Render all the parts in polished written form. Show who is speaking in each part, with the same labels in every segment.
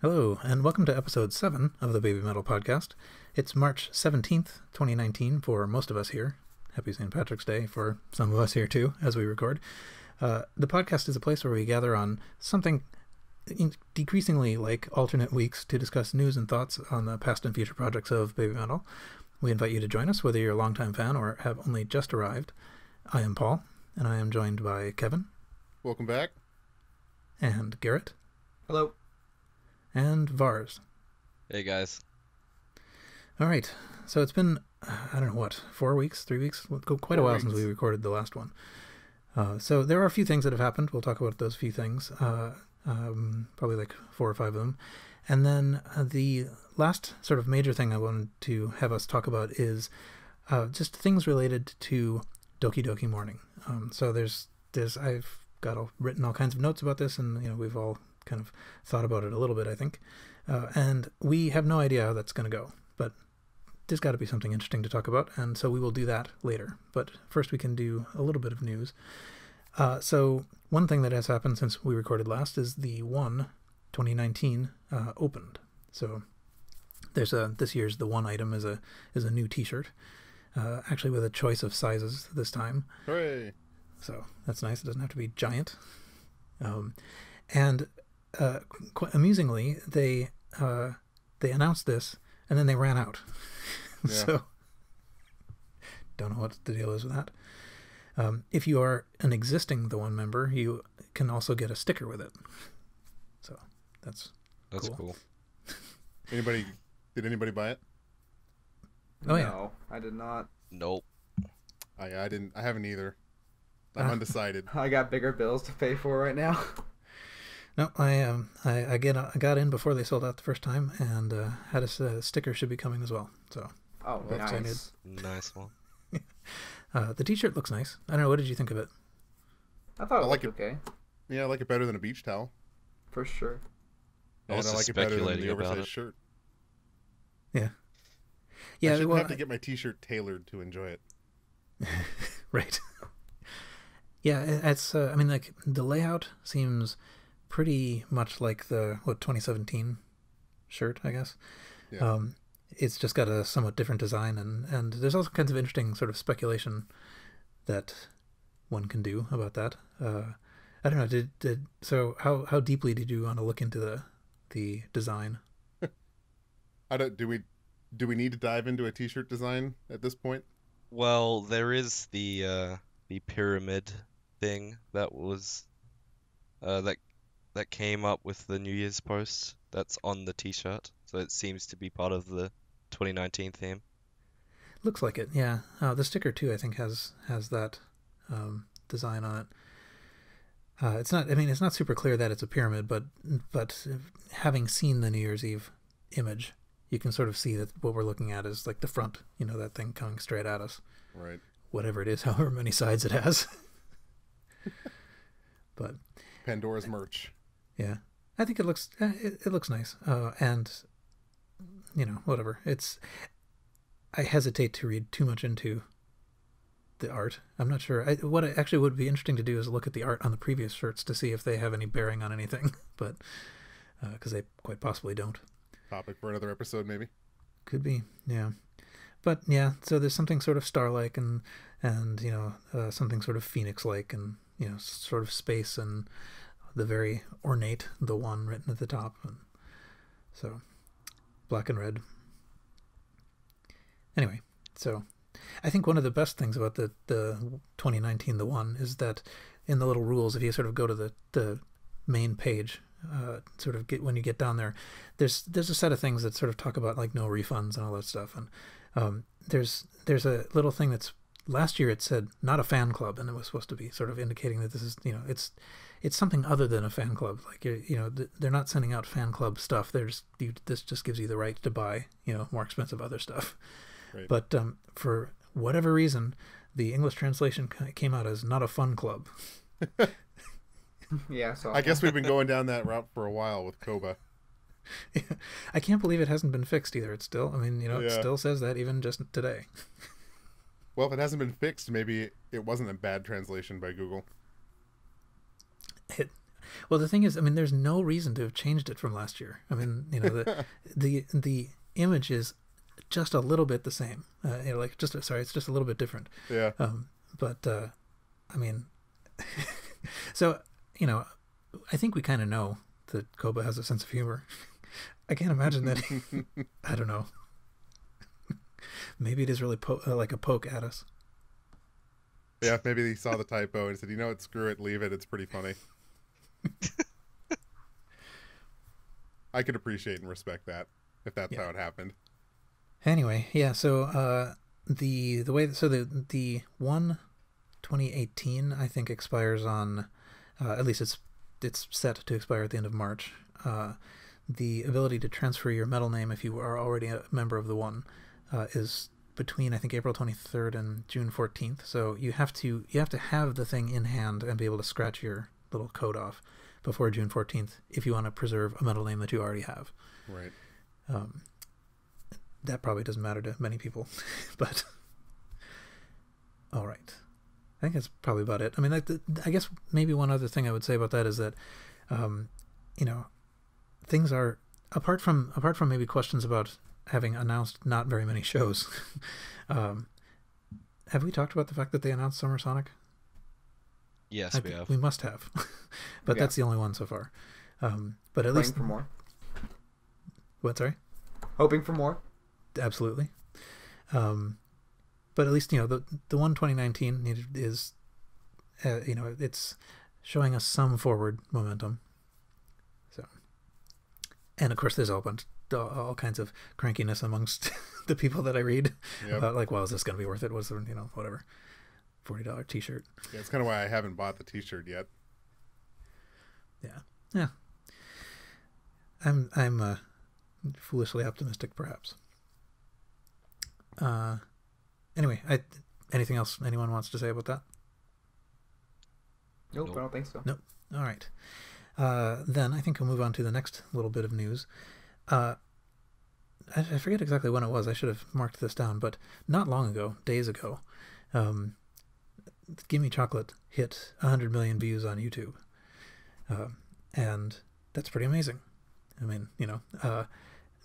Speaker 1: Hello, and welcome to episode 7 of the Baby Metal podcast. It's March 17th, 2019 for most of us here. Happy St. Patrick's Day for some of us here too, as we record. The podcast is a place where we gather on something decreasingly like alternate weeks to discuss news and thoughts on the past and future projects of Baby Metal. We invite you to join us, whether you're a longtime fan or have only just arrived. I am Paul, and I am joined by Kevin.
Speaker 2: Welcome back.
Speaker 1: And Garrett.
Speaker 3: Hello.
Speaker 1: And Vars.
Speaker 4: Hey guys.
Speaker 1: All right, so it's been, I don't know what, 4 weeks, 3 weeks? Quite a while since we recorded the last one. So there are a few things that have happened. We'll talk about those few things, probably like 4 or 5 of them. And then the last sort of major thing I wanted to have us talk about is just things related to Doki Doki Morning. So I've got written all kinds of notes about this, and we've all kind of thought about it a little bit, I think. And we have no idea how that's going to go, but there's got to be something interesting to talk about, and so we will do that later. But first we can do a little bit of news. So one thing that has happened since we recorded last is the 2019 opened. So there's this year's The One item is a new t-shirt, actually with a choice of sizes this time.
Speaker 2: Hooray!
Speaker 1: So that's nice. It doesn't have to be giant. And quite amusingly, they announced this and then they ran out.
Speaker 2: Yeah.
Speaker 1: So don't know what the deal is with that. If you are an existing The One member, you can also get a sticker with it. So that's
Speaker 4: cool.
Speaker 2: Did anybody buy it?
Speaker 1: Oh, yeah.
Speaker 3: No, I did not.
Speaker 4: Nope.
Speaker 2: I haven't either. I'm undecided.
Speaker 3: I got bigger bills to pay for right now.
Speaker 1: No, I got in before they sold out the first time, and had a sticker should be coming as well. So
Speaker 3: Oh,
Speaker 2: That's
Speaker 3: nice.
Speaker 4: Nice one.
Speaker 1: the t-shirt looks nice. I don't know. What did you think of it?
Speaker 3: I thought it
Speaker 2: I like
Speaker 3: looked okay,
Speaker 2: Yeah, I like it better than a beach towel.
Speaker 3: for sure.
Speaker 4: I was
Speaker 2: And I
Speaker 4: just
Speaker 2: like it better than
Speaker 4: speculating
Speaker 2: the
Speaker 4: about
Speaker 2: oversized
Speaker 4: it.
Speaker 2: shirt.
Speaker 1: Yeah.
Speaker 2: I
Speaker 1: Yeah.
Speaker 2: shouldn't
Speaker 1: Well,
Speaker 2: have to get my t-shirt tailored to enjoy it.
Speaker 1: right. Yeah, it's. I mean, like the layout seems pretty much like the 2017 shirt, I guess.
Speaker 2: Yeah.
Speaker 1: It's just got a somewhat different design, and there's also kinds of interesting sort of speculation that one can do about that. I don't know. So how deeply did you want to look into the design?
Speaker 2: Do we need to dive into a t-shirt design at this point?
Speaker 4: Well, there is the pyramid thing that was that came up with the New Year's post that's on the t-shirt. So it seems to be part of the 2019 theme.
Speaker 1: Looks like it, yeah. The sticker too, I think, has that design on it. It's not. I mean, it's not super clear that it's a pyramid, but having seen the New Year's Eve image, you can sort of see that what we're looking at is like the front. That thing coming straight at us.
Speaker 2: Right.
Speaker 1: Whatever it is, however many sides it has. But
Speaker 2: Pandora's merch.
Speaker 1: yeah, I think it looks nice. And whatever. I hesitate to read too much into the art. I'm not sure. What actually would be interesting to do is look at the art on the previous shirts to see if they have any bearing on anything. But because they quite possibly don't.
Speaker 2: Topic for another episode, maybe.
Speaker 1: Could be, yeah. But yeah, so there's something sort of star-like and something sort of phoenix-like, and sort of space, and the very ornate The One written at the top, and so black and red. Anyway, so I think one of the best things about the 2019 The One is that in the little rules, if you sort of go to the main page, when you get down there, there's a set of things that sort of talk about like no refunds and all that stuff, and there's a little thing that's last year it said not a fan club, and it was supposed to be sort of indicating that this is it's something other than a fan club. Like they're not sending out fan club stuff. This just gives you the right to buy more expensive other stuff.
Speaker 2: Right.
Speaker 1: But for whatever reason, the English translation came out as not a fun club.
Speaker 3: Yeah, so
Speaker 2: I guess we've been going down that route for a while with Koba.
Speaker 1: I can't believe it hasn't been fixed either. It's still, it
Speaker 2: Yeah.
Speaker 1: still says that even just today.
Speaker 2: Well, if it hasn't been fixed, maybe it wasn't a bad translation by Google.
Speaker 1: Well, the thing is, I mean, there's no reason to have changed it from last year. I mean, you know, the image is just a little bit the same. You know, like it's just a little bit different.
Speaker 2: Yeah.
Speaker 1: But I mean, so you know, I think we kind of know that Koba has a sense of humor. I can't imagine that. I don't know. Maybe it is really like a poke at us.
Speaker 2: Yeah, maybe he saw the typo and said, "You know what? Screw it, leave it. It's pretty funny." I could appreciate and respect that if that's how it happened.
Speaker 1: Anyway, yeah. So the one 2018 I think expires on at least it's set to expire at the end of March. The ability to transfer your metal name if you are already a member of the one is between I think April 23rd and June 14th. So you have to have the thing in hand and be able to scratch your little code off before June 14th if you want to preserve a metal name that you already have.
Speaker 2: Right.
Speaker 1: That probably doesn't matter to many people, but all right. I think that's probably about it. I mean, I guess maybe one other thing I would say about that is that, you know, things are apart from maybe questions about having announced not very many shows. Have we talked about the fact that they announced Summer Sonic?
Speaker 4: Yes, we have.
Speaker 1: We must have, but that's the only one so far. But at least
Speaker 3: for more.
Speaker 1: What? Sorry.
Speaker 3: Hoping for more.
Speaker 1: Absolutely. But at least, you know, the one 2019 is, you know, it's showing us some forward momentum. So, and of course, there's all kinds of crankiness amongst the people that I read about, like, well, is this going to be worth it? Was there, you know, whatever, $40 T-shirt?
Speaker 2: Yeah, it's kind of why I haven't bought the T-shirt yet.
Speaker 1: Yeah. I'm foolishly optimistic, perhaps. Anyway, anything else anyone wants to say about that?
Speaker 3: Nope, I don't think so.
Speaker 1: Nope. All right. Then I think we'll move on to the next little bit of news. I forget exactly when it was. I should have marked this down, but not long ago, days ago, Gimme Chocolate hit 100 million views on YouTube. And that's pretty amazing. I mean, you know,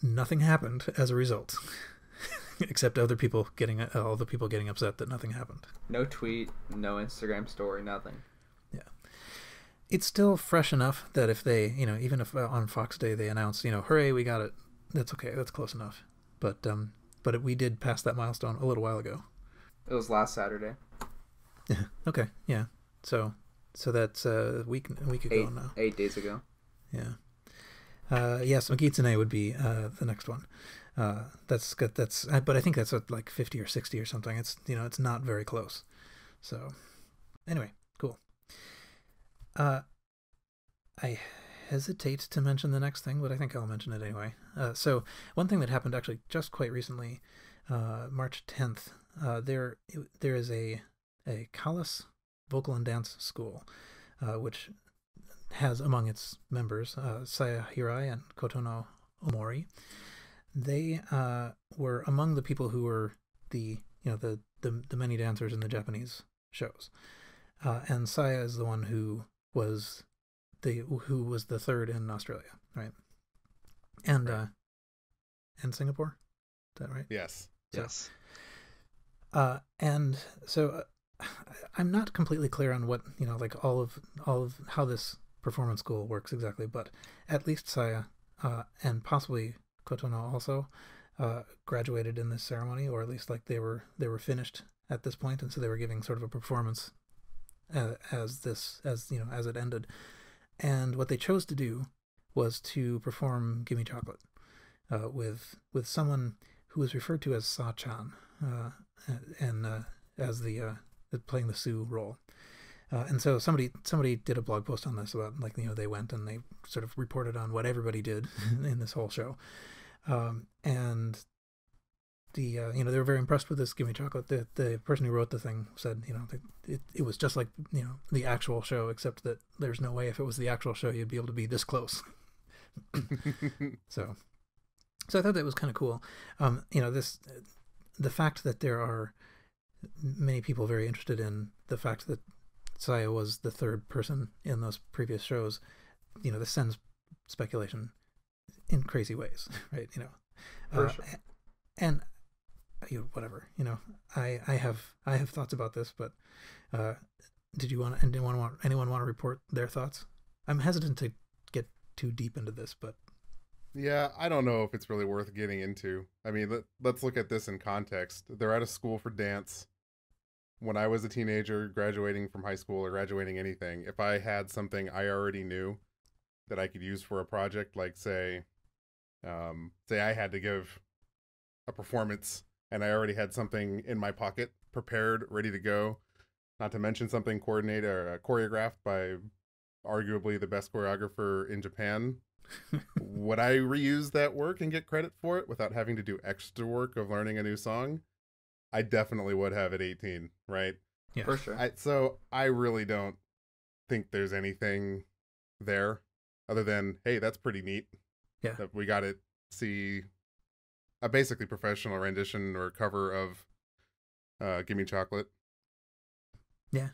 Speaker 1: nothing happened as a result. Except all the people getting upset that nothing happened.
Speaker 3: No tweet, no Instagram story, nothing.
Speaker 1: Yeah. It's still fresh enough that if they, you know, even if on Fox Day they announce, you know, hooray, we got it, that's okay, that's close enough. But we did pass that milestone a little while ago.
Speaker 3: It was last Saturday.
Speaker 1: Yeah. Okay. Yeah. So that's a week ago now.
Speaker 3: 8 days ago.
Speaker 1: Yeah. Yes, Magitsune would be the next one. That's good. But I think that's at like 50 or 60 or something. It's, you know, it's not very close. So anyway, cool. I hesitate to mention the next thing, but I think I'll mention it anyway. So one thing that happened actually just quite recently, March 10th, there is a Kalas vocal and dance school, which has among its members Saya Hirai and Kotono Omori. They were among the people who were the many dancers in the Japanese shows, and Saya is the one who was the third in Australia, right? And and Singapore, is that right?
Speaker 2: Yes.
Speaker 4: Yes.
Speaker 1: And so I'm not completely clear on what, you know, like all of how this performance school works exactly, but at least Saya and possibly Kotono also graduated in this ceremony, or at least like they were finished at this point, and so they were giving sort of a performance as it ended. And what they chose to do was to perform Gimme Chocolate with someone who was referred to as Sa-chan, and as the playing the Sue role. And so somebody did a blog post on this about, like, you know, they went and they sort of reported on what everybody did in this whole show. And they were very impressed with this Gimme Chocolate. The person who wrote the thing said, you know, it was just like, you know, the actual show, except that there's no way if it was the actual show you'd be able to be this close. So I thought that was kind of cool. You know, the fact that there are many people very interested in the fact that Saya was the third person in those previous shows this sends speculation in crazy ways, right?
Speaker 3: For sure.
Speaker 1: And whatever, I have thoughts about this, but did anyone want to report their thoughts? I'm hesitant to get too deep into this, but
Speaker 2: Yeah, I don't know if it's really worth getting into. I mean, let's look at this in context. They're at a school for dance. When I was a teenager graduating from high school or graduating anything, if I had something I already knew that I could use for a project, like say I had to give a performance and I already had something in my pocket prepared, ready to go, not to mention something coordinated or choreographed by arguably the best choreographer in Japan, would I reuse that work and get credit for it without having to do extra work of learning a new song? I definitely would have at 18, right?
Speaker 1: yeah,
Speaker 3: For sure.
Speaker 2: So I really don't think there's anything there other than, hey, that's pretty neat.
Speaker 1: Yeah.
Speaker 2: That we got to see a basically professional rendition or cover of Gimme Chocolate.
Speaker 1: Yeah,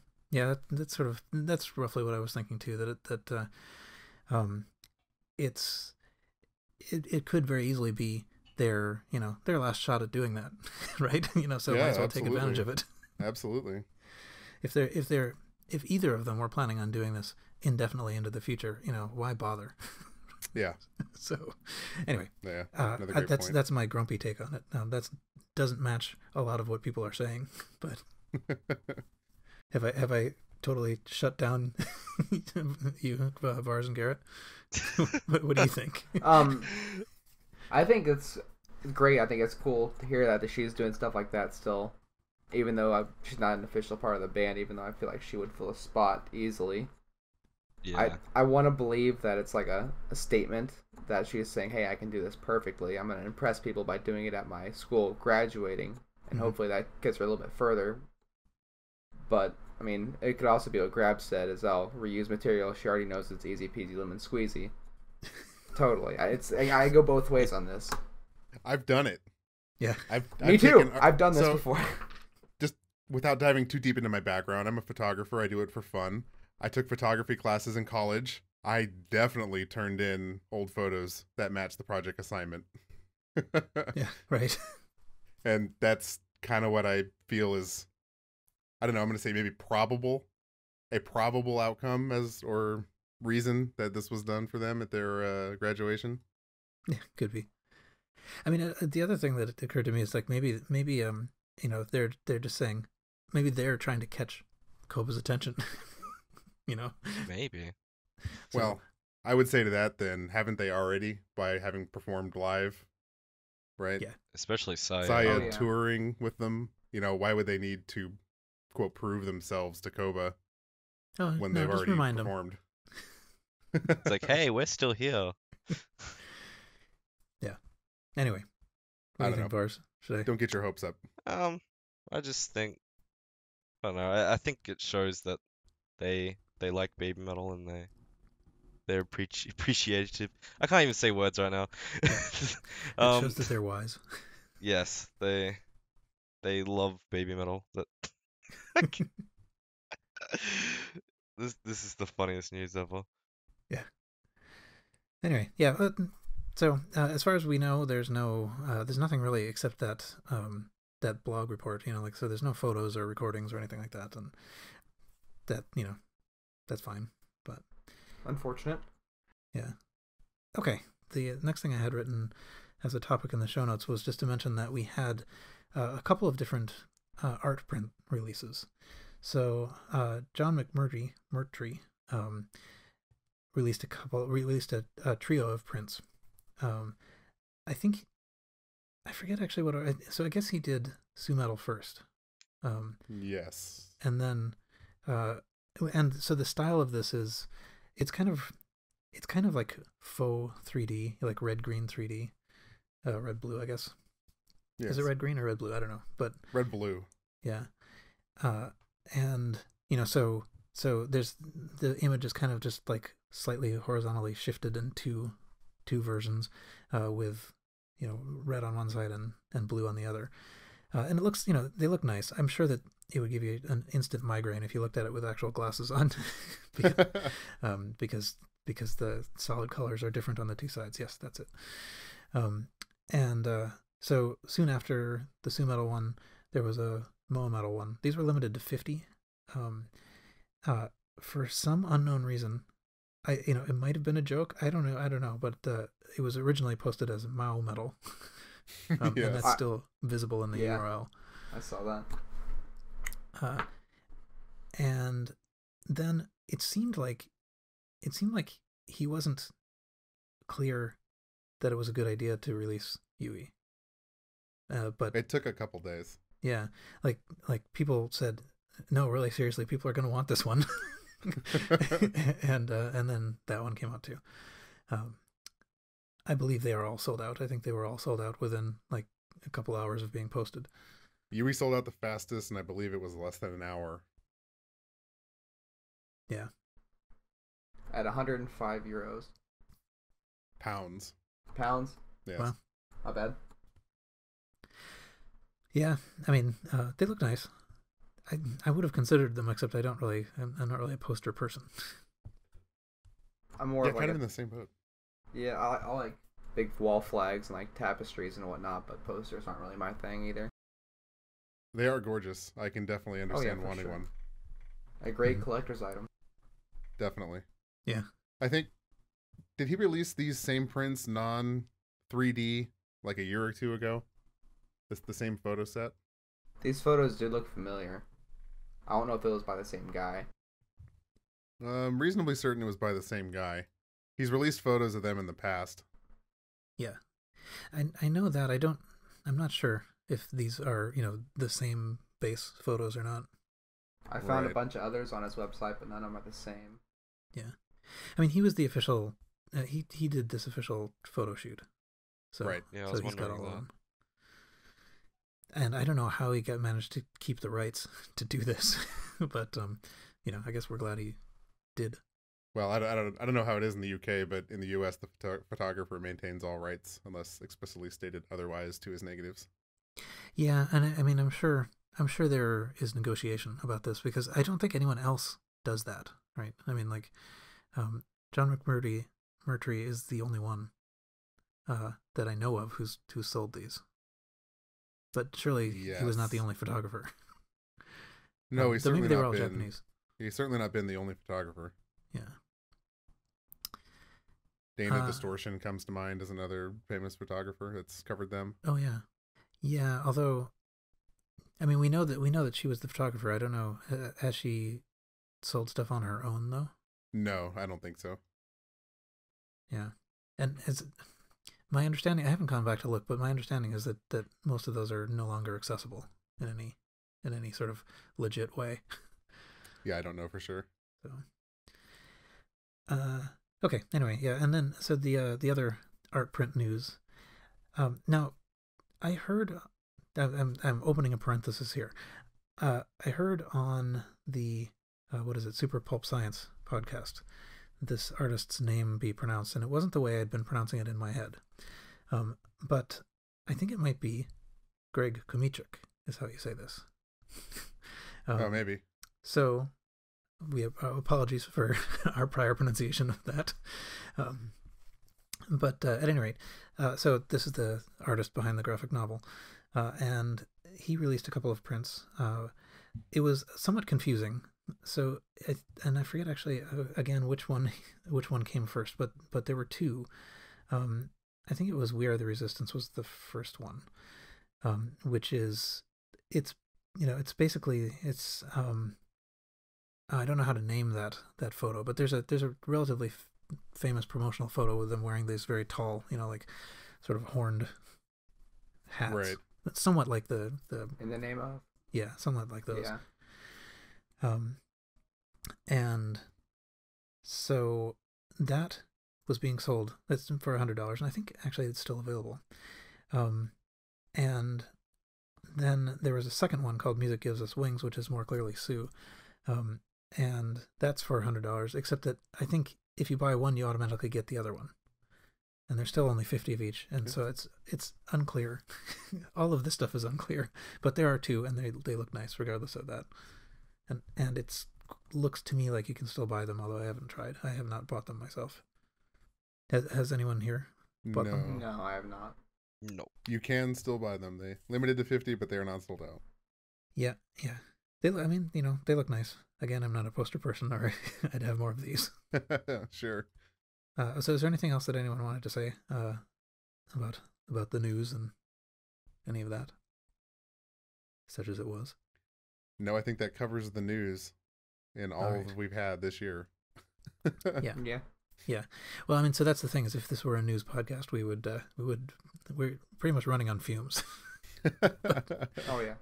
Speaker 1: that's roughly what I was thinking too. It could very easily be their last shot at doing that, right? So
Speaker 2: Yeah,
Speaker 1: might as well take advantage of it.
Speaker 2: Absolutely.
Speaker 1: If either of them were planning on doing this indefinitely into the future, why bother?
Speaker 2: Yeah.
Speaker 1: So, anyway,
Speaker 2: Yeah. Another great point.
Speaker 1: that's my grumpy take on it. That doesn't match a lot of what people are saying, but have I totally shut down you, Vars and Garrett? What do you think?
Speaker 3: I think it's great. I think it's cool to hear that she's doing stuff like that still, even though she's not an official part of the band. Even though I feel like she would fill a spot easily.
Speaker 4: Yeah.
Speaker 3: I want to believe that it's like a statement that she's saying, hey, I can do this perfectly. I'm going to impress people by doing it at my school, graduating, and hopefully that gets her a little bit further. But, I mean, it could also be what Grab said, is I'll reuse material. She already knows it's easy peasy lemon squeezy. Totally. I go both ways on this.
Speaker 2: I've done it.
Speaker 1: Yeah.
Speaker 3: Me too. I've done this before.
Speaker 2: Just without diving too deep into my background, I'm a photographer. I do it for fun. I took photography classes in college. I definitely turned in old photos that matched the project assignment.
Speaker 1: Yeah, right.
Speaker 2: And that's kind of what I feel is, I don't know, I'm going to say maybe a probable outcome or reason that this was done for them at their graduation.
Speaker 1: Yeah, could be. I mean, the other thing that occurred to me is like maybe they're just saying, maybe they're trying to catch Koba's attention.
Speaker 4: Maybe.
Speaker 1: So,
Speaker 2: Well, I would say to that then, haven't they already by having performed live, right?
Speaker 1: Yeah.
Speaker 4: Especially Saya.
Speaker 2: Saya
Speaker 3: Oh, yeah.
Speaker 2: touring with them. Why would they need to, quote, prove themselves to Koba when they've
Speaker 1: just
Speaker 2: already
Speaker 1: remind them.
Speaker 2: performed?
Speaker 4: It's like, hey, we're still here.
Speaker 1: Yeah. Anyway, what
Speaker 2: I
Speaker 1: do you
Speaker 2: don't
Speaker 1: think,
Speaker 2: know.
Speaker 1: Vars? Should I?
Speaker 2: Don't get your hopes up.
Speaker 4: I just think, I don't know. I think it shows that they like baby metal and they're appreciative. I can't even say words right now.
Speaker 1: It shows that they're wise.
Speaker 4: Yes, they love baby metal. That this is the funniest news ever.
Speaker 1: Yeah. Anyway, yeah. So as far as we know, there's nothing really except that that blog report. So there's no photos or recordings or anything like that, and that that's fine. But
Speaker 3: Unfortunate.
Speaker 1: yeah. Okay. The next thing I had written as a topic in the show notes was just to mention that we had a couple of different art print releases. So John McMurtrie released a trio of prints. I forget actually so I guess he did Sue Metal first.
Speaker 2: Yes.
Speaker 1: And then and so the style of this is it's kind of like faux 3D, like red green 3D, red blue, I guess.
Speaker 2: Yes.
Speaker 1: Is it red green or red blue? I don't know, but
Speaker 2: Red blue.
Speaker 1: yeah. And so there's the image is kind of just like slightly horizontally shifted in two versions, with red on one side and blue on the other, and it looks they look nice. I'm sure that it would give you an instant migraine if you looked at it with actual glasses on, because because the solid colors are different on the two sides. Yes, that's it. And so soon after the Su Metal one, there was a Moa Metal one. These were limited to 50. For some unknown reason, it might have been a joke. I don't know, but it was originally posted as Mao Metal,
Speaker 2: Yes.
Speaker 1: and that's still visible in the URL.
Speaker 3: I saw that.
Speaker 1: And then it seemed like he wasn't clear that it was a good idea to release Yui. But
Speaker 2: It took a couple days.
Speaker 1: yeah, like people said, no, really seriously, people are going to want this one. and then that one came out too. I believe they are all sold out. I think they were all sold out within like a couple hours of being posted.
Speaker 2: Yui sold out the fastest, and I believe it was less than an hour.
Speaker 1: Yeah.
Speaker 3: At 105 euros.
Speaker 2: Pounds.
Speaker 3: Yes.
Speaker 1: Wow.
Speaker 3: Not bad.
Speaker 1: Yeah, I mean, they look nice. I would have considered them, except I'm not really a poster person.
Speaker 3: I'm more
Speaker 2: Yeah,
Speaker 3: of like
Speaker 2: kind of in the same boat.
Speaker 3: Yeah, I like big wall flags and like tapestries and whatnot, but posters aren't really my thing either.
Speaker 2: They are gorgeous. I can definitely understand
Speaker 3: for
Speaker 2: wanting
Speaker 3: sure.
Speaker 2: one.
Speaker 3: A great collector's item.
Speaker 2: Definitely.
Speaker 1: Yeah.
Speaker 2: I think, did he release these same prints non-3D like a year or two ago? The same photo set?
Speaker 3: These photos did look familiar. I don't know if it was by the same guy.
Speaker 2: I'm reasonably certain it was by the same guy. He's released photos of them in the past.
Speaker 1: Yeah. I know that. I'm not sure if these are, the same base photos or not.
Speaker 3: I found
Speaker 2: Right.
Speaker 3: a bunch of others on his website, but none of them are the same.
Speaker 1: Yeah. I mean, he was the official, he did this official photo shoot. So,
Speaker 2: Right.
Speaker 4: Yeah, I
Speaker 1: so
Speaker 4: was
Speaker 1: he's got
Speaker 4: wondering
Speaker 1: all of
Speaker 4: that.
Speaker 1: them. And I don't know how he managed to keep the rights to do this, but I guess we're glad he did.
Speaker 2: Well, I don't know how it is in the UK, but in the US, the photographer maintains all rights unless explicitly stated otherwise to his negatives.
Speaker 1: Yeah, and I mean, I'm sure there is negotiation about this because I don't think anyone else does that, right? I mean, like, John McMurtrie is the only one that I know of who's sold these. But surely he was not the
Speaker 2: Yes.
Speaker 1: only photographer.
Speaker 2: No, he's
Speaker 1: Though
Speaker 2: certainly
Speaker 1: maybe they were
Speaker 2: not
Speaker 1: all
Speaker 2: been.
Speaker 1: Japanese.
Speaker 2: He's certainly not been the only photographer.
Speaker 1: Yeah.
Speaker 2: Dana Distortion comes to mind as another famous photographer that's covered them.
Speaker 1: Oh yeah, yeah. Although, I mean, we know that she was the photographer. I don't know. Has she sold stuff on her own though?
Speaker 2: No, I don't think so.
Speaker 1: Yeah, and my understanding, I haven't gone back to look, but my understanding is that most of those are no longer accessible in any sort of legit way.
Speaker 2: Yeah, I don't know for sure.
Speaker 1: So, okay. Anyway, yeah, and then so the other art print news. Now, I heard. I'm opening a parenthesis here. I heard on the Super Pulp Science podcast, this artist's name be pronounced, and it wasn't the way I'd been pronouncing it in my head. But I think it might be Greg Komichuk is how you say this.
Speaker 2: Oh, maybe.
Speaker 1: So we have apologies for our prior pronunciation of that. But at any rate, so this is the artist behind the graphic novel, and he released a couple of prints. It was somewhat confusing. So, and I forget actually again which one came first, but there were two. I think it was We Are the Resistance was the first one, which is it's basically I don't know how to name that photo, but there's a relatively famous promotional photo with them wearing these very tall, like sort of horned hats.
Speaker 2: Right.
Speaker 1: It's somewhat like the
Speaker 3: In the name of?
Speaker 1: yeah, somewhat like those.
Speaker 3: Yeah.
Speaker 1: And so that was being sold. That's for $100, and I think actually it's still available. And then there was a second one called Music Gives Us Wings, which is more clearly Sue. And that's for $100, except that I think if you buy one, you automatically get the other one. And there's still only 50 of each, and so it's unclear. All of this stuff is unclear, but there are two, and they look nice regardless of that. And it's looks to me like you can still buy them, although I haven't tried. I have not bought them myself. Has anyone here bought them?
Speaker 3: No, I have not.
Speaker 4: No.
Speaker 2: You can still buy them. They limited to 50, but they are not sold out.
Speaker 1: Yeah. They look nice. Again, I'm not a poster person, or I'd have more of these.
Speaker 2: Sure.
Speaker 1: So is there anything else that anyone wanted to say about the news and any of that, such as it was?
Speaker 2: No, I think that covers the news in all that we've had this year.
Speaker 1: Yeah. Well, I mean, so that's the thing, is if this were a news podcast, we're pretty much running on fumes.
Speaker 3: Oh yeah.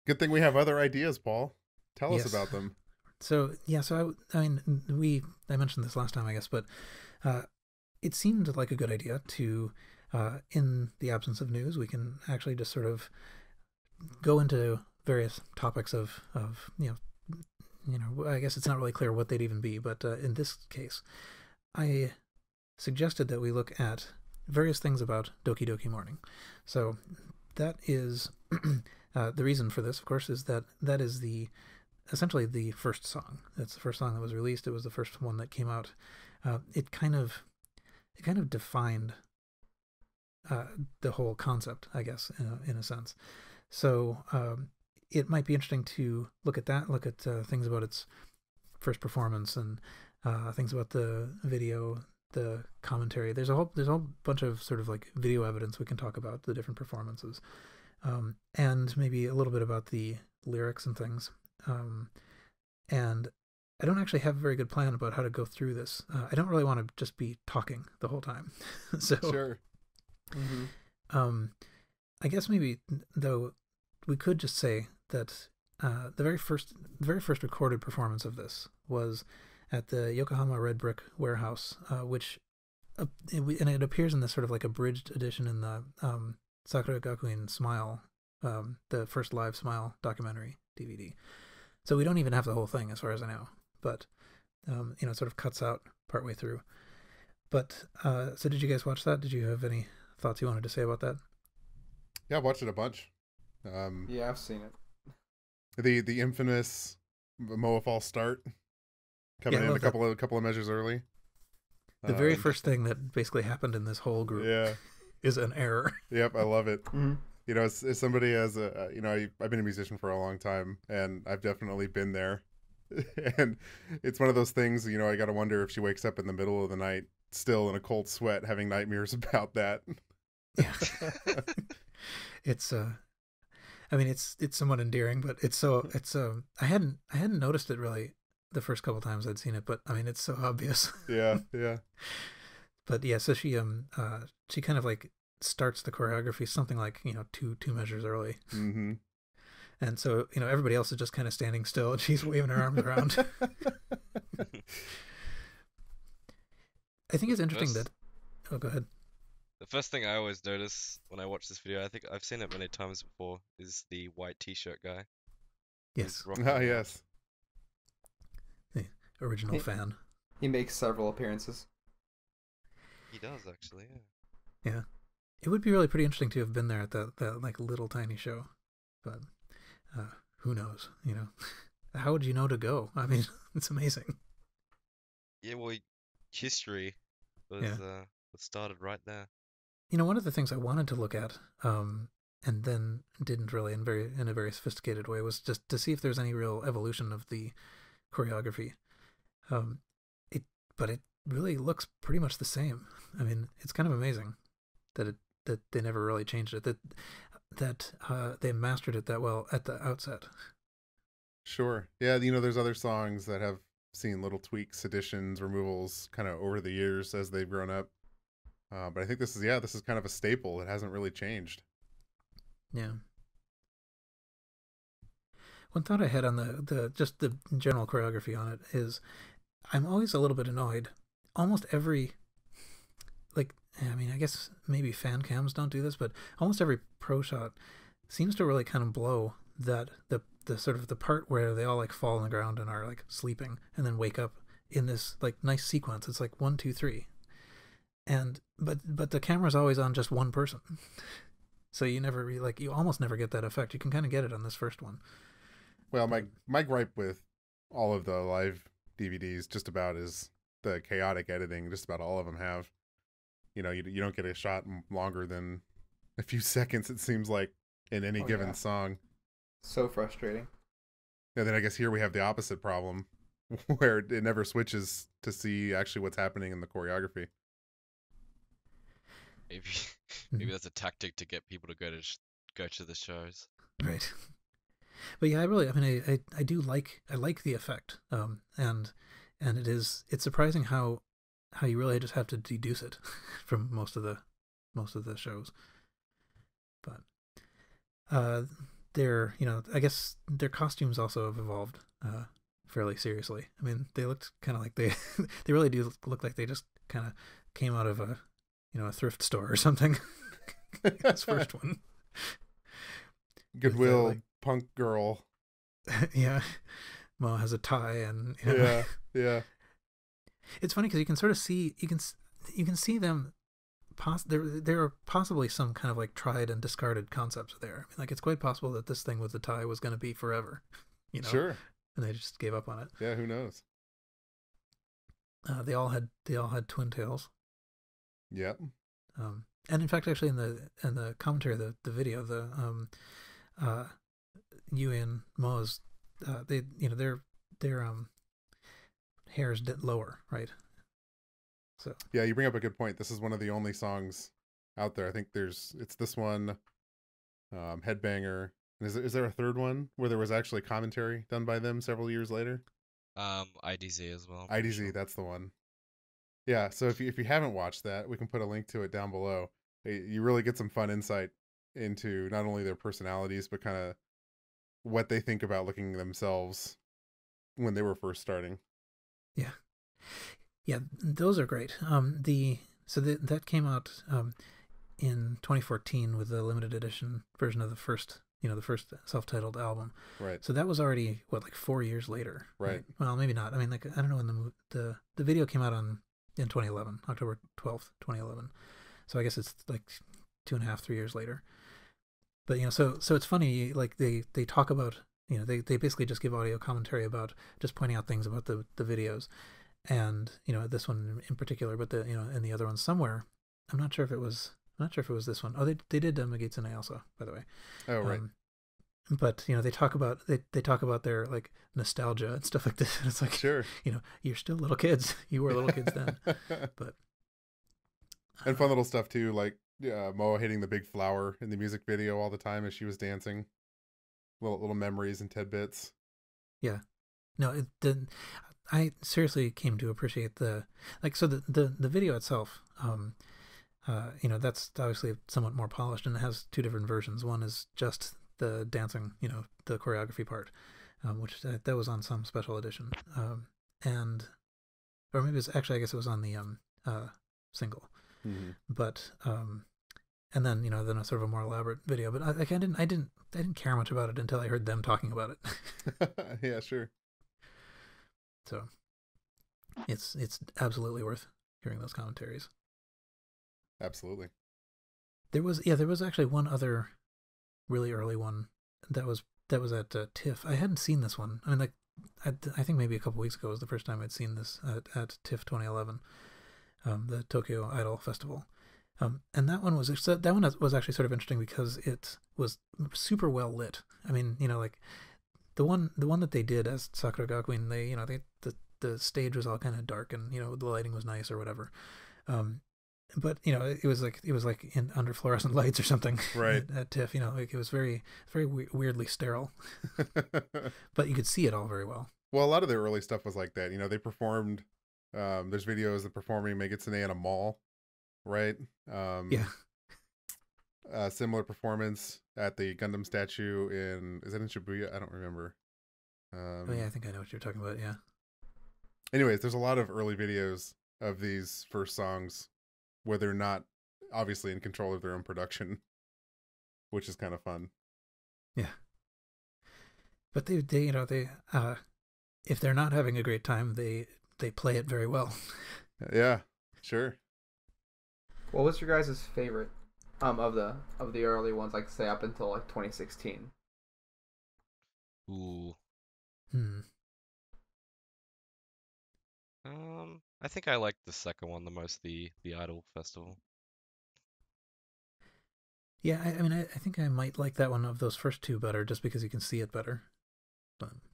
Speaker 2: Good thing we have other ideas, Paul. Tell us about them.
Speaker 1: So I mentioned this last time, I guess, but it seemed like a good idea to, in the absence of news, we can actually just sort of go into various topics of I guess it's not really clear what they'd even be, but in this case, I suggested that we look at various things about Doki Doki Morning. So that is the reason for this, of course, is that is essentially the first song. That's the first song that was released. It was the first one that came out. It kind of defined the whole concept, I guess, in a sense. So it might be interesting to look at things about its first performance and things about the video, the commentary. There's a whole bunch of sort of like video evidence we can talk about the different performances, and maybe a little bit about the lyrics and things. And I don't actually have a very good plan about how to go through this. I don't really want to just be talking the whole time. So
Speaker 2: Sure.
Speaker 3: Mm-hmm.
Speaker 1: I guess maybe though we could just say that the very first recorded performance of this was at the Yokohama Red Brick Warehouse, which and it appears in this sort of like abridged edition in the Sakura Gakuin Smile, the first live Smile documentary DVD. So we don't even have the whole thing as far as I know, but it sort of cuts out partway through. But so did you guys watch that? Did you have any thoughts you wanted to say about that?
Speaker 2: Yeah, I've watched it a bunch.
Speaker 3: Yeah, I've seen it.
Speaker 2: The infamous Moa false start coming in a couple of measures early.
Speaker 1: The very first thing that basically happened in this whole group is an error.
Speaker 2: Yep, I love it.
Speaker 3: Mm-hmm.
Speaker 2: As somebody I've been a musician for a long time, and I've definitely been there. And it's one of those things, I got to wonder if she wakes up in the middle of the night still in a cold sweat having nightmares about that.
Speaker 1: Yeah. It's it's somewhat endearing, but I hadn't noticed it really the first couple times I'd seen it, but I mean it's so obvious.
Speaker 2: Yeah.
Speaker 1: But yeah, so she kind of like starts the choreography something like two measures early.
Speaker 2: Mm-hmm.
Speaker 1: And so everybody else is just kind of standing still and she's waving her arms around. I think it's interesting that go ahead.
Speaker 4: The first thing I always notice when I watch this video, I think I've seen it many times before, is the white t-shirt guy.
Speaker 1: Yes.
Speaker 2: Yes.
Speaker 1: The original fan.
Speaker 3: He makes several appearances.
Speaker 4: He does actually,
Speaker 1: yeah. It would be really pretty interesting to have been there at that like little tiny show, but who knows? How would you know to go? I mean, it's amazing.
Speaker 4: Yeah, well, history was started right there.
Speaker 1: One of the things I wanted to look at, and then didn't really in a very sophisticated way, was just to see if there's any real evolution of the choreography. But it really looks pretty much the same. I mean, it's kind of amazing that they never really changed it. That they mastered it that well at the outset.
Speaker 2: Sure. Yeah, there's other songs that have seen little tweaks, additions, removals kind of over the years as they've grown up. But I think this is kind of a staple. It hasn't really changed.
Speaker 1: Yeah. One thought I had on the general choreography on it is I'm always a little bit annoyed. Almost every, I guess maybe fan cams don't do this, but almost every pro shot seems to really kind of blow that the sort of the part where they all like fall on the ground and are like sleeping and then wake up in this like nice sequence. It's like 1, 2, 3. And but the camera's always on just one person. So you never you almost never get that effect. You can kind of get it on this first one.
Speaker 2: Well, my gripe with all of the live DVDs just about is the chaotic editing. Just about all of them have. You don't get a shot longer than a few seconds, it seems like, in any given song.
Speaker 3: So frustrating.
Speaker 2: And then I guess here we have the opposite problem, where it never switches to see actually what's happening in the choreography.
Speaker 4: Maybe that's a tactic to get people to go to the shows.
Speaker 1: Right. But yeah, I do like the effect. And it's surprising how you really just have to deduce it from most of the shows. But I guess their costumes also have evolved fairly seriously. I mean, they looked kind of like they really do look like they just kind of came out of a thrift store or something. This first one.
Speaker 2: Goodwill
Speaker 1: with,
Speaker 2: punk girl.
Speaker 1: Yeah. Mo has a tie and
Speaker 2: yeah.
Speaker 1: It's funny because you can sort of see you can see them. There are possibly some kind of like tried and discarded concepts there. I mean, like it's quite possible that this thing with the tie was going to be forever.
Speaker 2: Sure.
Speaker 1: And they just gave up on it.
Speaker 2: Yeah, who knows?
Speaker 1: They all had twin tails.
Speaker 2: Yep.
Speaker 1: And in fact, actually, in the commentary, the video, Yui and Mo's, their hair is lower, right? So
Speaker 2: yeah, you bring up a good point. This is one of the only songs out there. I think it's this one, Headbanger. Is there a third one where there was actually commentary done by them several years later?
Speaker 4: IDZ as well.
Speaker 2: IDZ,
Speaker 4: sure.
Speaker 2: That's the one. Yeah, so if you haven't watched that, we can put a link to it down below. You really get some fun insight into not only their personalities, but kind of what they think about looking themselves when they were first starting.
Speaker 1: Yeah, those are great. That came out in 2014 with the limited edition version of the first self-titled album.
Speaker 2: Right.
Speaker 1: So that was already like 4 years later.
Speaker 2: Right.
Speaker 1: Well, maybe not. I mean, like I don't know when the video came out in 2011, October 12th, 2011. So I guess it's like 2.5, 3 years later. But so it's funny. Like they talk about they basically just give audio commentary about just pointing out things about the videos. And this one in particular, but and the other ones somewhere. I'm not sure if it was this one. Oh, they did Megitsune also, by the way.
Speaker 2: Oh, right.
Speaker 1: But they talk about their like nostalgia and stuff like this. And it's like,
Speaker 2: sure,
Speaker 1: you're still little kids. You were little kids then. But
Speaker 2: and fun little stuff too, like Moa hitting the big flower in the music video all the time as she was dancing. Little memories and tidbits.
Speaker 1: Yeah. No, I seriously came to appreciate the video itself. That's obviously somewhat more polished, and it has two different versions. One is just the dancing, the choreography part, which that was on some special edition, or maybe it's actually, I guess it was on the single, but and then then a sort of a more elaborate video. But I didn't care much about it until I heard them talking about it.
Speaker 2: Yeah, sure.
Speaker 1: So it's absolutely worth hearing those commentaries.
Speaker 2: Absolutely.
Speaker 1: There was actually one other really early one that was at TIFF. I hadn't seen this one. I mean, like I think maybe a couple weeks ago was the first time I'd seen this at TIFF 2011, the Tokyo Idol Festival. And that one was actually sort of interesting because it was super well lit. I mean, like the one that they did as Sakura Gakuin, the stage was all kind of dark and the lighting was nice or whatever. But it was like in under fluorescent lights or something,
Speaker 2: right?
Speaker 1: at TIFF, like it was very weirdly sterile, but you could see it all very well.
Speaker 2: Well, a lot of their early stuff was like that. They performed. There's videos of performing Megitsune in a mall, right?
Speaker 1: Yeah.
Speaker 2: Similar performance at the Gundam statue is it in Shibuya? I don't remember.
Speaker 1: Oh yeah, I think I know what you're talking about. Yeah.
Speaker 2: Anyways, there's a lot of early videos of these first songs where they're not obviously in control of their own production, which is kind of fun.
Speaker 1: Yeah. But they if they're not having a great time, they play it very well.
Speaker 2: Yeah, sure.
Speaker 3: What was your guys' favorite of the early ones, like say up until like 2016?
Speaker 4: Ooh. I think I liked the second one the most, the Idol Festival.
Speaker 1: Yeah, I mean, I think I might like that one of those first two better, just because you can see it better.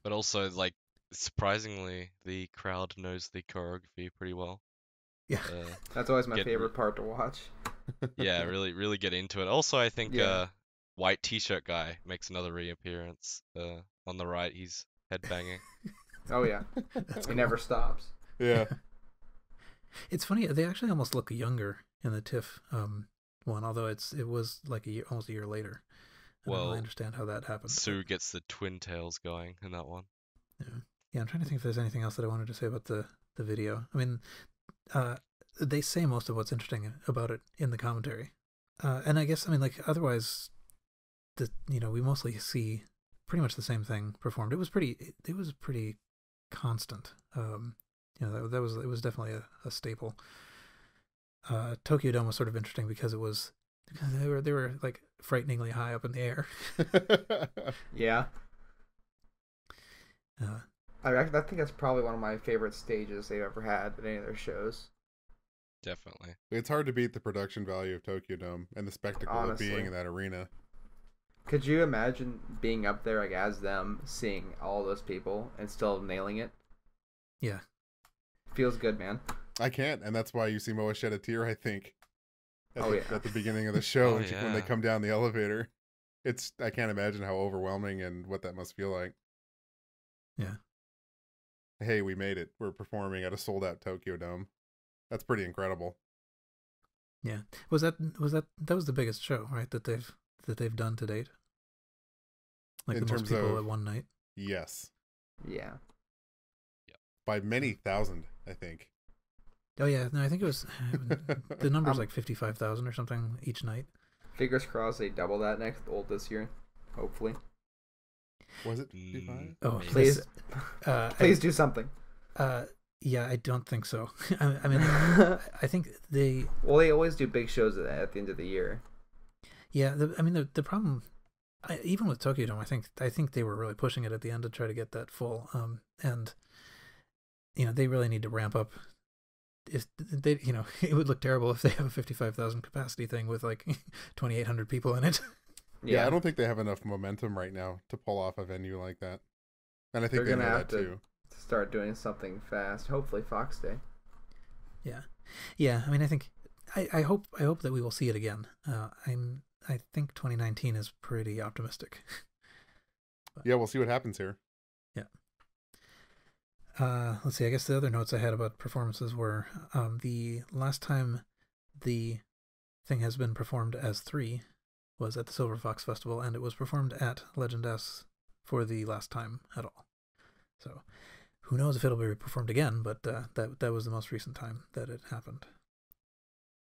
Speaker 4: But also, like, surprisingly, the crowd knows the choreography pretty well.
Speaker 1: Yeah,
Speaker 3: That's always my
Speaker 4: Get
Speaker 3: favorite part to watch.
Speaker 4: yeah, really get into it. Also, I think
Speaker 3: Yeah.
Speaker 4: white t-shirt guy makes another reappearance. On the right, he's headbanging.
Speaker 3: Oh yeah,
Speaker 1: that's
Speaker 3: he
Speaker 1: cool.
Speaker 3: never stops.
Speaker 2: Yeah.
Speaker 1: It's funny, they actually almost look younger in the TIFF one, although it was like almost a year later. I don't really
Speaker 4: Well,
Speaker 1: understand how that happened.
Speaker 4: Sue gets the twin tails going in that one.
Speaker 1: Yeah, I'm trying to think if there's anything else that I wanted to say about the video. I mean, they say most of what's interesting about it in the commentary, and I guess, I mean, like, otherwise, we mostly see pretty much the same thing performed. It was pretty constant. It was definitely a staple. Tokyo Dome was sort of interesting because they were like frighteningly high up in the air.
Speaker 3: Yeah.
Speaker 1: Uh,
Speaker 3: I think that's probably one of my favorite stages they've ever had at any of their shows.
Speaker 4: Definitely.
Speaker 2: It's hard to beat the production value of Tokyo Dome and the spectacle
Speaker 3: Honestly.
Speaker 2: of being in that arena.
Speaker 3: Could you imagine being up there like as them, seeing all those people and still nailing it?
Speaker 1: yeah.
Speaker 3: Feels good, man.
Speaker 2: I can't, and that's why you see Moa shed a tear, I think, at the beginning of the show
Speaker 4: Oh,
Speaker 2: when they
Speaker 4: yeah.
Speaker 2: come down the elevator. I can't imagine how overwhelming and what that must feel like.
Speaker 1: Yeah.
Speaker 2: Hey, we made it. We're performing at a sold-out Tokyo Dome. That's pretty incredible.
Speaker 1: Yeah. That was the biggest show, right, that they've done to date? Like,
Speaker 2: In
Speaker 1: the most
Speaker 2: terms
Speaker 1: people
Speaker 2: of-
Speaker 1: at one night?
Speaker 2: Yes.
Speaker 3: Yeah.
Speaker 2: By many thousand, I think.
Speaker 1: Oh yeah, no, I think it was the number's like 55,000 or something each night.
Speaker 3: Fingers crossed they double that this year. Hopefully.
Speaker 2: Was it 55?
Speaker 1: Oh,
Speaker 4: Maybe.
Speaker 3: Please. Please do something.
Speaker 1: Yeah, I don't think so. I mean, I think they
Speaker 3: always do big shows at the end of the year.
Speaker 1: Yeah, the problem, even with Tokyo Dome, I think they were really pushing it at the end to try to get that full. And they really need to ramp up. If they, it would look terrible if they have a 55,000 capacity thing with like 2,800 people in it.
Speaker 2: Yeah, I don't think they have enough momentum right now to pull off a venue like that. And I think
Speaker 3: they're
Speaker 2: they
Speaker 3: gonna
Speaker 2: know
Speaker 3: have
Speaker 2: that
Speaker 3: to
Speaker 2: too.
Speaker 3: start doing something fast. Hopefully, Fox Day.
Speaker 1: Yeah. I mean, I hope that we will see it again. I think 2019 is pretty optimistic.
Speaker 2: Yeah, we'll see what happens here.
Speaker 1: Let's see. I guess the other notes I had about performances were the last time the thing has been performed as 3 was at the Silver Fox Festival, and it was performed at Legend S for the last time at all. So who knows if it'll be performed again, but that was the most recent time that it happened.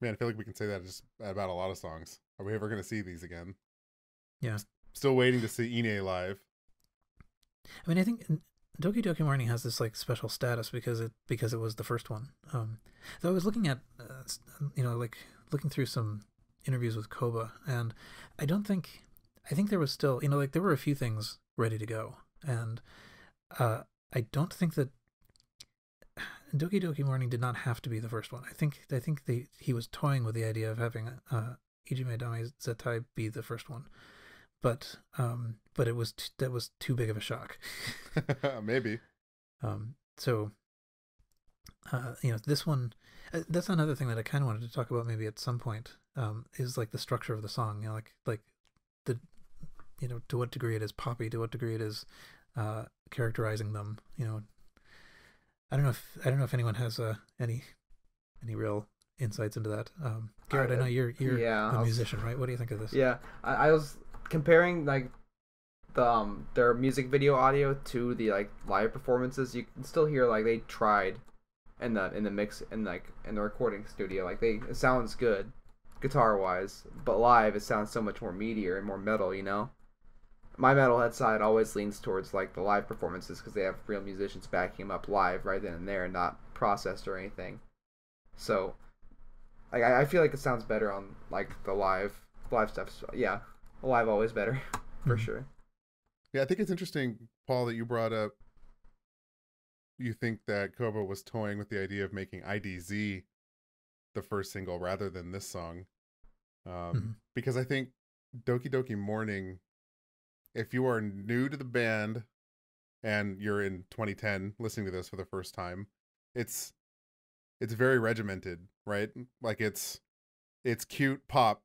Speaker 2: Man, I feel like we can say that just about a lot of songs. Are we ever going to see these again?
Speaker 1: Yeah.
Speaker 2: Still waiting to see Ine live.
Speaker 1: I mean, I think Doki Doki Morning has this like special status because it was the first one. Though I was looking at, looking through some interviews with Koba, and I think there was still, there were a few things ready to go, and I don't think that Doki Doki Morning did not have to be the first one. I think he was toying with the idea of having Ijime Dame Zetai be the first one, but that was too big of a shock.
Speaker 2: Maybe.
Speaker 1: So this one, that's another thing that I kind of wanted to talk about maybe at some point, is like the structure of the song, like the, to what degree it is poppy, to what degree it is characterizing them. I don't know if anyone has any real insights into that. Garrett, I know you're a musician, right? What do you think of this?
Speaker 3: Yeah, I was comparing like their music video audio to the like live performances. You can still hear like they tried in the mix and like in the recording studio. Like it sounds good guitar wise, but live it sounds so much more meatier and more metal. My metalhead side always leans towards like the live performances because they have real musicians backing them up live right then and there, not processed or anything. So I feel like it sounds better on like the live stuff. So, yeah, live always better for sure.
Speaker 2: Yeah, I think it's interesting, Paul, that you brought up you think that Koba was toying with the idea of making IDZ the first single rather than this song. Because I think Doki Doki Morning, if you are new to the band and you're in 2010 listening to this for the first time, it's very regimented, right? Like it's cute pop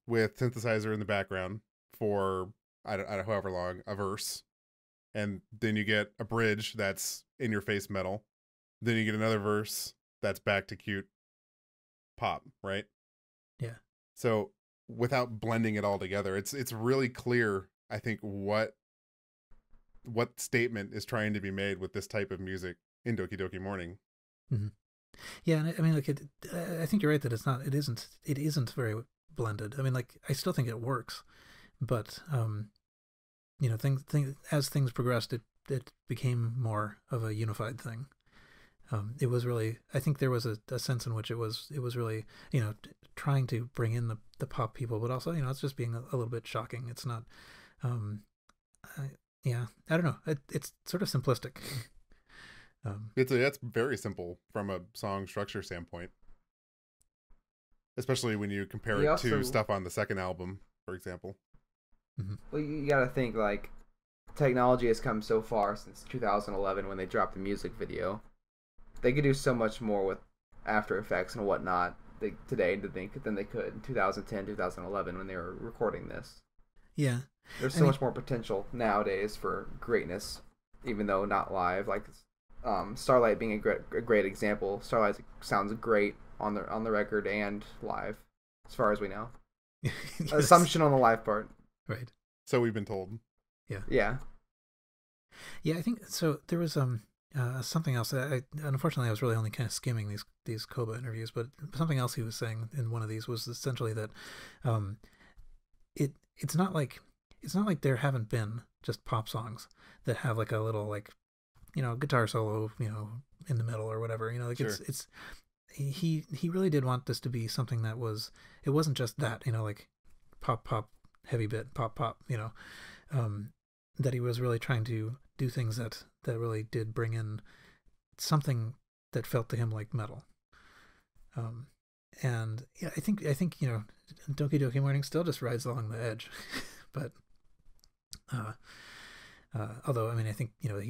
Speaker 2: with synthesizer in the background for I don't however long, a verse, and then you get a bridge that's in your face metal, then you get another verse that's back to cute pop, right?
Speaker 1: Yeah.
Speaker 2: So without blending it all together, it's really clear, I think, what statement is trying to be made with this type of music in Doki Doki Morning.
Speaker 1: Mm-hmm. Yeah, and I mean, like, I think you're right that it isn't very blended. I mean, like, I still think it works, but you know, as things progressed, it became more of a unified thing. It was really, I think there was a sense in which it was really, you know, trying to bring in the pop people, but also, you know, it's just being a little bit shocking. It's not, yeah, I don't know. It's sort of simplistic.
Speaker 2: It's very simple from a song structure standpoint, especially when you compare it to stuff on the second album, for example.
Speaker 1: Mm-hmm.
Speaker 3: Well, you got to think, like, technology has come so far since 2011 when they dropped the music video. They could do so much more with After Effects and whatnot today than they could in 2010, 2011 when they were recording this.
Speaker 1: Yeah.
Speaker 3: There's so much more potential nowadays for greatness, even though not live. Like Starlight being a great example. Starlight sounds great on the record and live, as far as we know. Yes. Assumption on the live part.
Speaker 1: Right.
Speaker 2: So we've been told.
Speaker 1: Yeah.
Speaker 3: Yeah.
Speaker 1: Yeah, I think so. There was something else. Unfortunately, I was really only kind of skimming these Koba interviews, but something else he was saying in one of these was essentially that it's not like there haven't been just pop songs that have like a little, like, you know, guitar solo, you know, in the middle or whatever, you know, like, sure. He really did want this to be something that it wasn't just that, you know, like pop heavy bit pop, you know, that he was really trying to do things that really did bring in something that felt to him like metal. And yeah, I think you know, Doki Doki Morning still just rides along the edge, but although, I mean, I think, you know,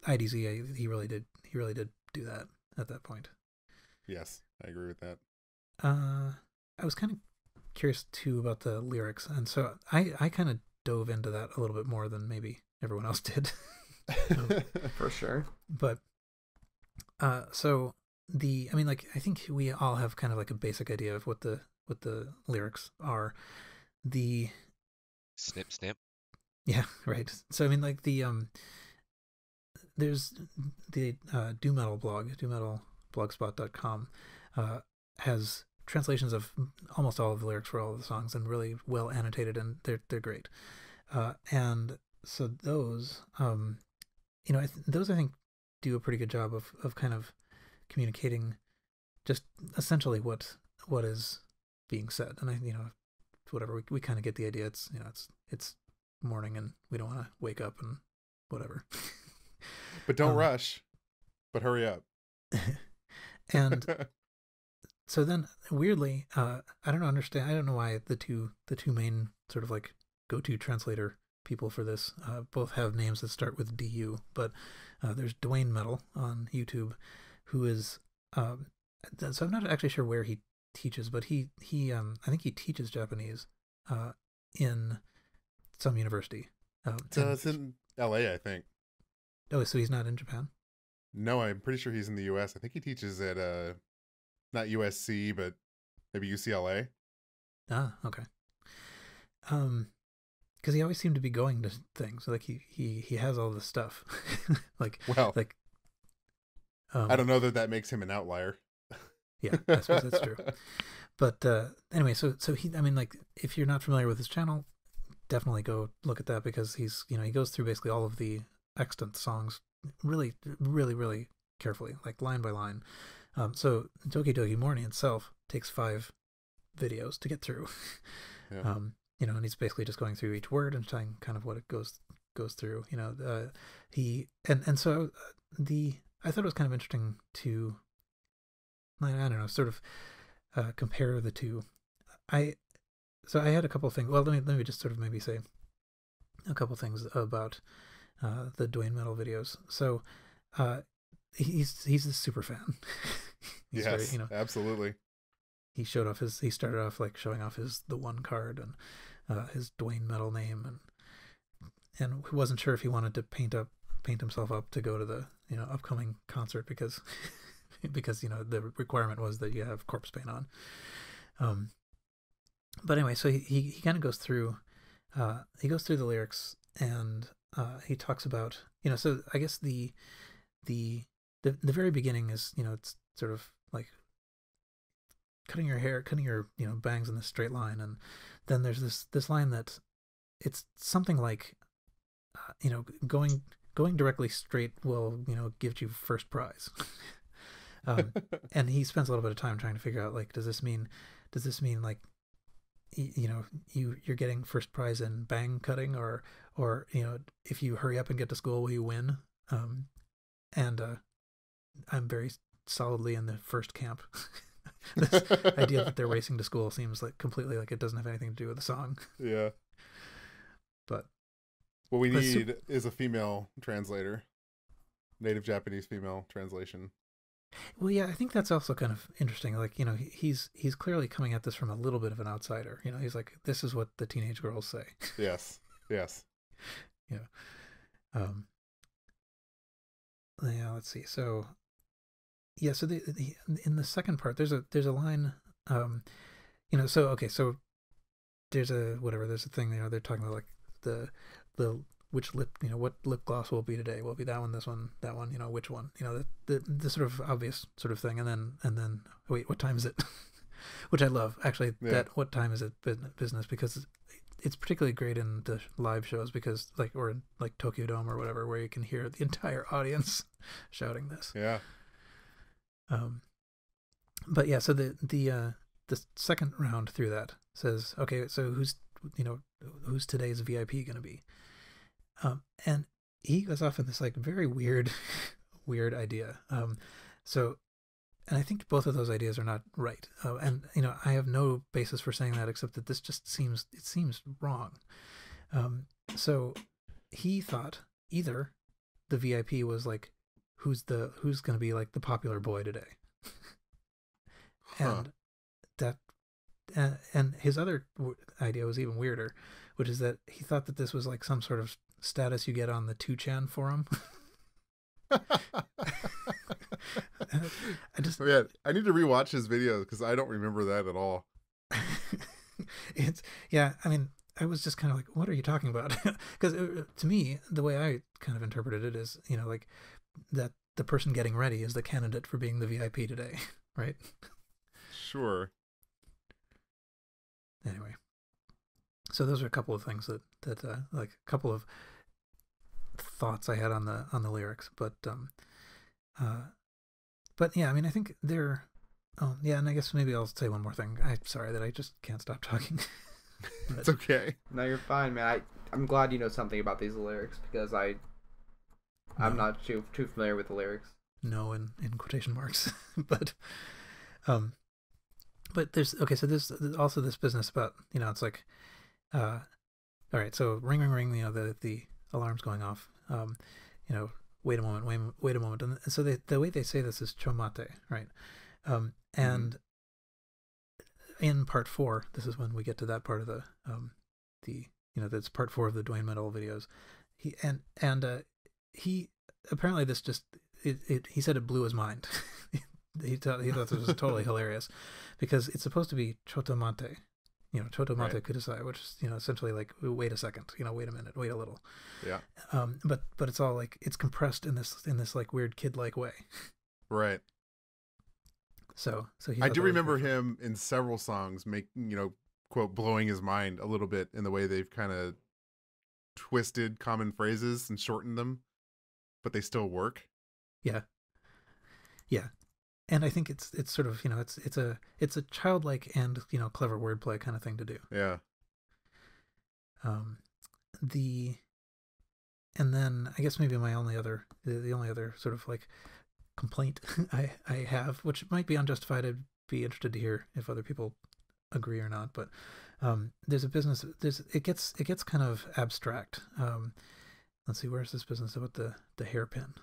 Speaker 1: IDZ he really did do that at that point.
Speaker 2: Yes, I agree with that.
Speaker 1: I was kind of curious too about the lyrics, and so I kind of dove into that a little bit more than maybe everyone else did.
Speaker 3: For sure.
Speaker 1: But so I mean, like, I think we all have kind of like a basic idea of what the lyrics are. The
Speaker 4: snip snip.
Speaker 1: Yeah, right. So I mean, like, there's the Do Metal blog, dometalblogspot.com, has translations of almost all of the lyrics for all of the songs, and really well annotated, and they're great. And so those, you know, those I think do a pretty good job of kind of communicating just essentially what is being said. And you know, whatever, we kind of get the idea. It's, you know, it's morning and we don't want to wake up and whatever.
Speaker 2: But don't rush. But hurry up.
Speaker 1: And so then, weirdly, I don't know why the two main sort of like go-to translator people for this both have names that start with DU, but there's Dwayne Metal on YouTube, who is so I'm not actually sure where he teaches, but he I think he teaches Japanese in some university.
Speaker 2: It's in LA, I think.
Speaker 1: Oh, so he's not in Japan?
Speaker 2: No, I'm pretty sure he's in the US. I think he teaches at not USC, but maybe UCLA.
Speaker 1: Ah, okay. Because he always seemed to be going to things, like he has all this stuff. Like,
Speaker 2: well,
Speaker 1: like
Speaker 2: I don't know that makes him an outlier.
Speaker 1: Yeah, I suppose that's true. But anyway, so he, I mean, like, if you're not familiar with his channel, definitely go look at that, because he's, you know, he goes through basically all of the extant songs really, really, really carefully, like line by line. So Doki Doki Morning itself takes 5 videos to get through.
Speaker 2: Yeah.
Speaker 1: You know, and he's basically just going through each word and telling kind of what it goes goes through. So I thought it was kind of interesting to, I don't know, sort of compare the two. So I had a couple of things. Well, let me just sort of maybe say a couple of things about the Dwayne Metal videos. So he's a super fan.
Speaker 2: Yes, absolutely.
Speaker 1: He started off like showing off the one card and his Dwayne Metal name, and wasn't sure if he wanted to paint himself up to go to the upcoming concert because the requirement was that you have corpse paint on. But anyway, so he kind of goes through the lyrics, and he talks about, so I guess the very beginning is, it's sort of like cutting your bangs in a straight line, and then there's this line that it's something like going directly straight will give you first prize. And he spends a little bit of time trying to figure out, like, does this mean like you're getting first prize in bang cutting, or if you hurry up and get to school, will you win? And I'm very solidly in the first camp. This idea that they're racing to school seems like completely like it doesn't have anything to do with the song.
Speaker 2: Yeah.
Speaker 1: But
Speaker 2: what we need is a female translator, native Japanese female translation.
Speaker 1: Well, yeah, I think that's also kind of interesting. Like, he's clearly coming at this from a little bit of an outsider. He's like, this is what the teenage girls say.
Speaker 2: Yes. Yes.
Speaker 1: Yeah, let's see. So, yeah, so in the second part, there's a line, so there's a thing, they're talking about like the which lip, what lip gloss will it be today? Will it be that one, this one, that one, which one? The sort of obvious sort of thing. And then wait, what time is it? Which I love, actually, that what time is it business, because it's particularly great in the live shows, because or in like Tokyo Dome or whatever, where you can hear the entire audience shouting this.
Speaker 2: Yeah.
Speaker 1: But yeah, so the second round through that says, okay, so who's today's VIP going to be? And he goes off in this like very weird idea. And I think both of those ideas are not right. And I have no basis for saying that, except that this just seems wrong. So he thought either the VIP was like, who's going to be like the popular boy today? And that, and his other idea was even weirder, which is that he thought that this was like some sort of status you get on the 2chan forum.
Speaker 2: I need to rewatch his videos because I don't remember that at all.
Speaker 1: I mean, I was just kind of like, what are you talking about? Because to me, the way I kind of interpreted it is, like that the person getting ready is the candidate for being the VIP today, right?
Speaker 2: Sure.
Speaker 1: Anyway, so those are a couple of things that like a couple of thoughts I had on the lyrics, but yeah, I mean, I think they're, and I guess maybe I'll say one more thing. I'm sorry that I just can't stop talking.
Speaker 2: It's okay.
Speaker 3: No, you're fine, man. I'm glad you know something about these lyrics, because I'm not too familiar with the lyrics.
Speaker 1: No, in quotation marks, but there's so there's also this business about it's like, all right, so ring ring ring, the alarm's going off, wait a moment, and so the way they say this is chomate, right? And in part 4, this is when we get to that part of that's part 4 of the Dwayne Metal videos. He apparently this just he said it blew his mind. he thought this was totally hilarious, because it's supposed to be chotomate, chotomate
Speaker 2: right.
Speaker 1: kudasai, which is essentially like, wait a second, wait a minute, wait a little.
Speaker 2: Yeah.
Speaker 1: But it's all like, it's compressed in this like weird kid-like way.
Speaker 2: Right.
Speaker 1: So
Speaker 2: I do remember him in several songs quote, blowing his mind a little bit in the way they've kind of twisted common phrases and shortened them, but they still work.
Speaker 1: Yeah. And I think it's sort of, it's a childlike and, clever wordplay kind of thing to do.
Speaker 2: Yeah.
Speaker 1: And then I guess maybe the only other sort of like complaint I have, which might be unjustified. I'd be interested to hear if other people agree or not. But there's a business. It gets kind of abstract. Let's see, where's this business about the hairpin?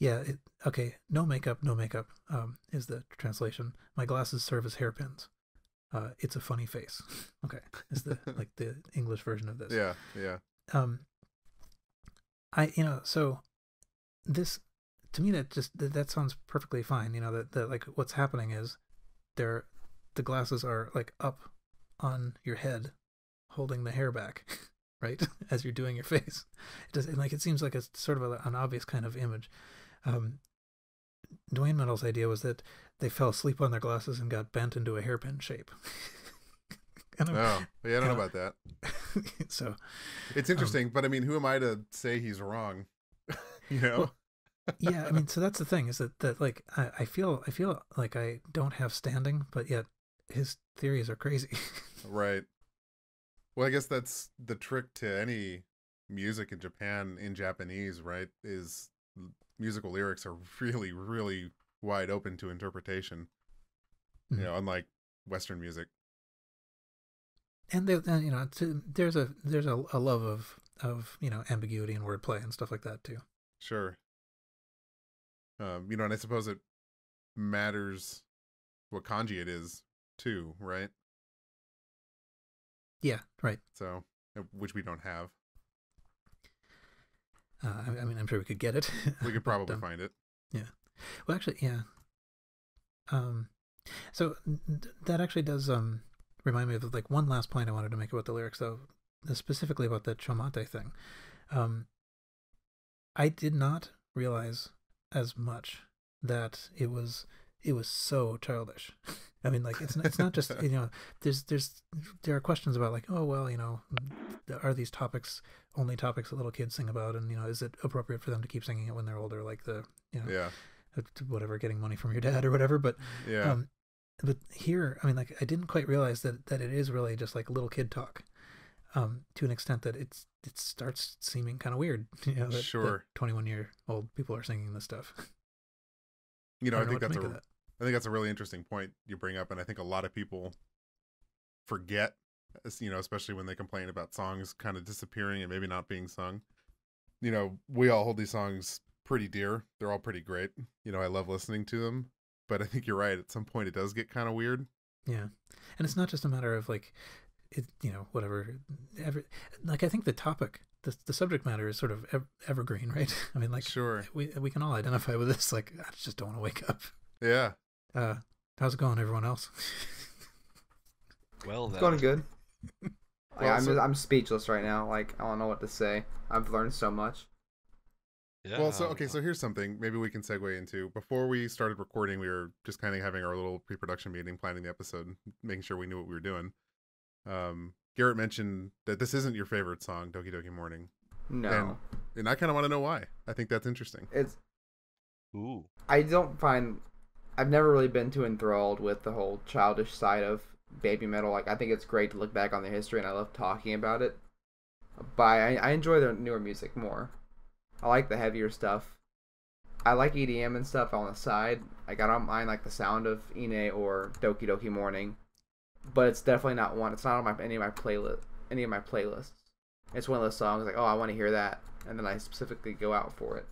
Speaker 1: Yeah. Okay. No makeup. Is the translation. My glasses serve as hairpins. It's a funny face. Okay, is the like the English version of this.
Speaker 2: Yeah.
Speaker 1: So this, to me, that sounds perfectly fine. That like what's happening is the glasses are like up on your head, holding the hair back, right, as you're doing your face. It seems like it's sort of an obvious kind of image. Dwayne Metal's idea was that they fell asleep on their glasses and got bent into a hairpin shape.
Speaker 2: I don't know about that.
Speaker 1: So
Speaker 2: it's interesting, but I mean, who am I to say he's wrong? Well,
Speaker 1: yeah, I mean, so that's the thing, is that like I feel like I don't have standing, but yet his theories are crazy.
Speaker 2: Right. Well, I guess that's the trick to any music in Japan in Japanese, right? Is musical lyrics are really, really wide open to interpretation.
Speaker 1: Mm-hmm.
Speaker 2: Unlike Western music.
Speaker 1: And there's a love of ambiguity and wordplay and stuff like that too.
Speaker 2: Sure. And I suppose it matters what kanji it is too, right?
Speaker 1: Yeah, right.
Speaker 2: So, which we don't have.
Speaker 1: I mean, I'm sure we could get it.
Speaker 2: We could probably find it.
Speaker 1: Yeah. Well, actually, yeah. So that actually does remind me of like one last point I wanted to make about the lyrics, though, specifically about the chomate thing. I did not realize as much that it was so childish. I mean, like it's not just there are questions about like, oh well, are these topics only topics that little kids sing about, and is it appropriate for them to keep singing it when they're older, like whatever, getting money from your dad or whatever. But
Speaker 2: yeah.
Speaker 1: But here, I mean, like, I didn't quite realize that it is really just like little kid talk, to an extent that it starts seeming kind of weird.
Speaker 2: Sure.
Speaker 1: 21-year-old people are singing this stuff.
Speaker 2: I think that's a really interesting point you bring up, and I think a lot of people forget, especially when they complain about songs kind of disappearing and maybe not being sung. We all hold these songs pretty dear. They're all pretty great. I love listening to them. But I think you're right. At some point, it does get kind of weird.
Speaker 1: Yeah, and it's not just a matter of like, whatever. Like, I think the topic, the subject matter is sort of evergreen, right? I mean, like,
Speaker 2: sure,
Speaker 1: we can all identify with this. Like, I just don't want to wake up.
Speaker 2: Yeah.
Speaker 1: How's it going, everyone else?
Speaker 4: Well,
Speaker 3: it's going good. I'm speechless right now. Like, I don't know what to say. I've learned so much.
Speaker 2: Yeah. Well, so here's something maybe we can segue into. Before we started recording, we were just kind of having our little pre-production meeting, planning the episode, making sure we knew what we were doing. Garrett mentioned that this isn't your favorite song, Doki Doki Morning.
Speaker 3: No.
Speaker 2: And I kind of want to know why. I think that's interesting.
Speaker 4: Ooh.
Speaker 3: I've never really been too enthralled with the whole childish side of baby metal. Like, I think it's great to look back on the history, and I love talking about it. But I enjoy their newer music more. I like the heavier stuff. I like EDM and stuff on the side. Like, I don't mind like the sound of Ine or Doki Doki Morning, but it's definitely not one. It's not on any of my playlists. It's one of those songs like, oh, I want to hear that, and then I specifically go out for it.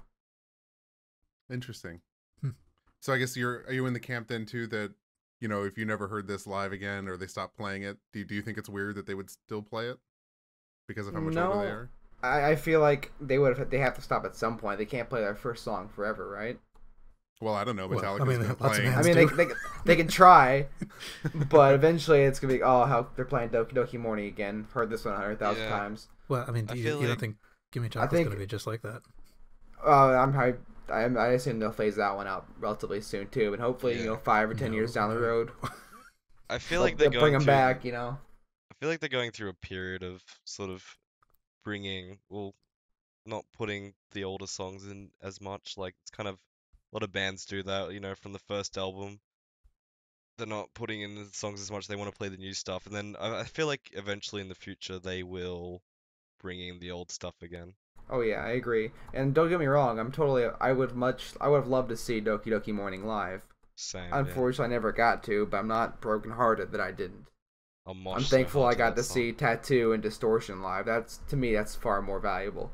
Speaker 2: Interesting. So I guess are you in the camp then too that if you never heard this live again or they stopped playing it, do you think it's weird that they would still play it because of how much older they are?
Speaker 3: I feel like they have to stop at some point. They can't play their first song forever, right?
Speaker 2: Well, I don't know. Metallica's been playing.
Speaker 3: I mean, they can try, but eventually it's gonna be how they're playing Doki Doki Morning again. Heard this one 100,000 times.
Speaker 1: Well, I mean, you don't think Gimme Chocolate's gonna be just like that?
Speaker 3: I assume they'll phase that one out relatively soon too, and hopefully 5 or 10 years down the road,
Speaker 4: I feel like they'll
Speaker 3: bring them back.
Speaker 4: I feel like they're going through a period of sort of not putting the older songs in as much. Like, it's kind of a lot of bands do that, from the first album. They're not putting in the songs as much. They want to play the new stuff. And then I feel like eventually in the future they will bringing the old stuff again.
Speaker 3: Oh yeah, I agree. And don't get me wrong, I would have loved to see Doki Doki Morning live.
Speaker 4: Same,
Speaker 3: Unfortunately, I never got to, but I'm not brokenhearted that I didn't.
Speaker 4: I'll mosh
Speaker 3: I'm
Speaker 4: so
Speaker 3: thankful
Speaker 4: hard
Speaker 3: I got
Speaker 4: that
Speaker 3: to
Speaker 4: song.
Speaker 3: see Tattoo and Distortion live. To me, that's far more valuable.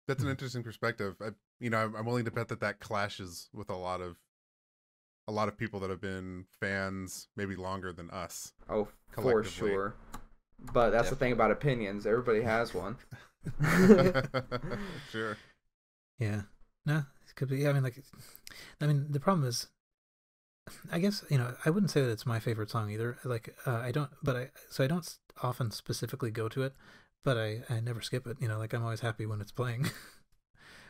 Speaker 2: That's an interesting perspective. I'm willing to bet that clashes with a lot of people that have been fans maybe longer than us.
Speaker 3: Oh, for
Speaker 2: collectively.
Speaker 3: sure. But that's the thing
Speaker 4: Definitely.
Speaker 3: about opinions. Everybody has one.
Speaker 2: Sure.
Speaker 1: Yeah. No, it could be. I mean, the problem is, I guess, I wouldn't say that it's my favorite song either. Like, I don't often specifically go to it, but I never skip it. Like, I'm always happy when it's playing.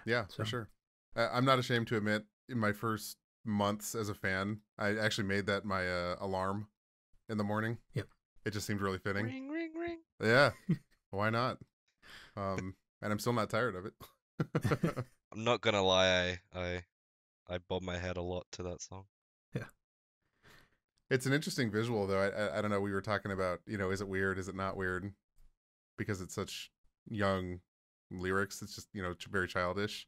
Speaker 2: Yeah,
Speaker 1: So.
Speaker 2: for sure. I'm not ashamed to admit, in my first months as a fan, I actually made that my alarm in the morning.
Speaker 1: Yep.
Speaker 2: It just seemed really fitting.
Speaker 4: Ring, ring, ring.
Speaker 2: Yeah. Why not? And I'm still not tired of it.
Speaker 4: I'm not gonna lie, I bob my head a lot to that song.
Speaker 1: Yeah.
Speaker 2: It's an interesting visual, though. I don't know. We were talking about, is it weird? Is it not weird? Because it's such young lyrics. It's just, very childish.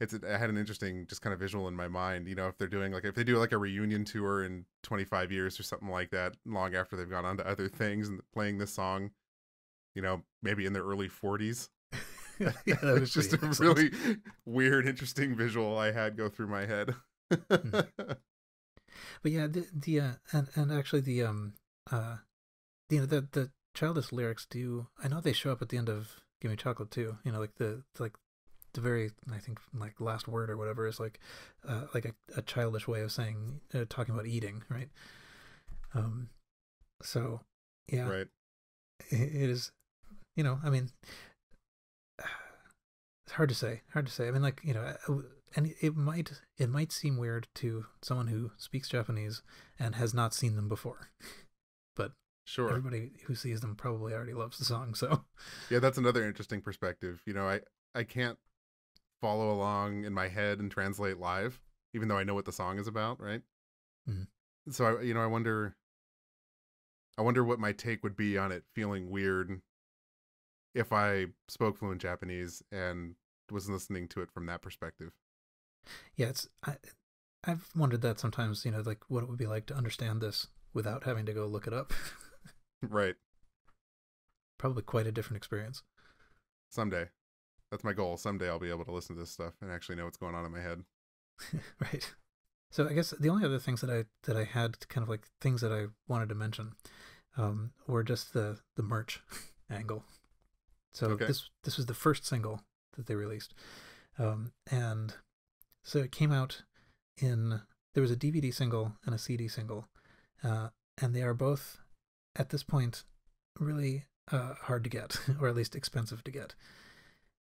Speaker 2: I had an interesting just kind of visual in my mind. If they're doing if they do like a reunion tour in 25 years or something like that, long after they've gone on to other things and playing this song, maybe in their early 40s.
Speaker 1: Yeah, that was
Speaker 2: just a
Speaker 1: excellent.
Speaker 2: really weird, interesting visual I had go through my head.
Speaker 1: But yeah, and actually the childish lyrics do. I know they show up at the end of "Gimme Chocolate" too. Like the very, I think, like, last word or whatever is like a childish way of saying, talking about eating, right? So yeah,
Speaker 2: Right.
Speaker 1: it is. I mean, it's hard to say. I mean, like, and it might seem weird to someone who speaks Japanese and has not seen them before, but
Speaker 2: Sure.
Speaker 1: everybody who sees them probably already loves the song. So
Speaker 2: Yeah, that's another interesting perspective. I can't follow along in my head and translate live, even though I know what the song is about, right?
Speaker 1: Mm-hmm.
Speaker 2: So I wonder what my take would be on it feeling weird if I spoke fluent Japanese and was listening to it from that perspective.
Speaker 1: Yeah, I've wondered that sometimes, like what it would be like to understand this without having to go look it up.
Speaker 2: Right.
Speaker 1: Probably quite a different experience.
Speaker 2: Someday. That's my goal. Someday I'll be able to listen to this stuff and actually know what's going on in my head.
Speaker 1: Right. So I guess the only other things that I had, kind of like things that I wanted to mention, were just the merch angle. So
Speaker 2: Okay.
Speaker 1: this was the first single that they released, and so it came out there was a DVD single and a CD single, and they are both at this point really hard to get, or at least expensive to get.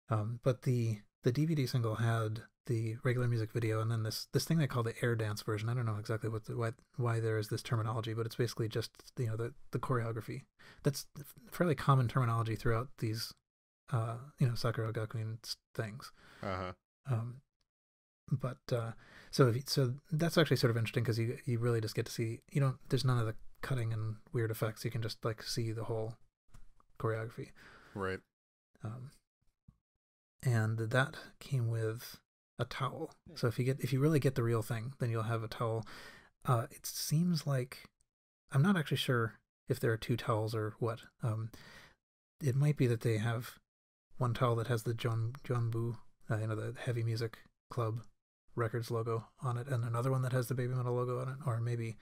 Speaker 1: But the DVD single had the regular music video, and then this thing they call the air dance version. I don't know exactly why there is this terminology, but it's basically just the choreography. That's fairly common terminology throughout these Sakura Gakuin things. But so that's actually sort of interesting, because you really just get to see, there's none of the cutting and weird effects. You can just like see the whole choreography.
Speaker 2: Right.
Speaker 1: And that came with a towel. So if you really get the real thing, then you'll have a towel. It seems like, I'm not actually sure if there are two towels or what. It might be that they have one towel that has the Jonbu, the Heavy Music Club Records logo on it, and another one that has the BABYMETAL logo on it, or maybe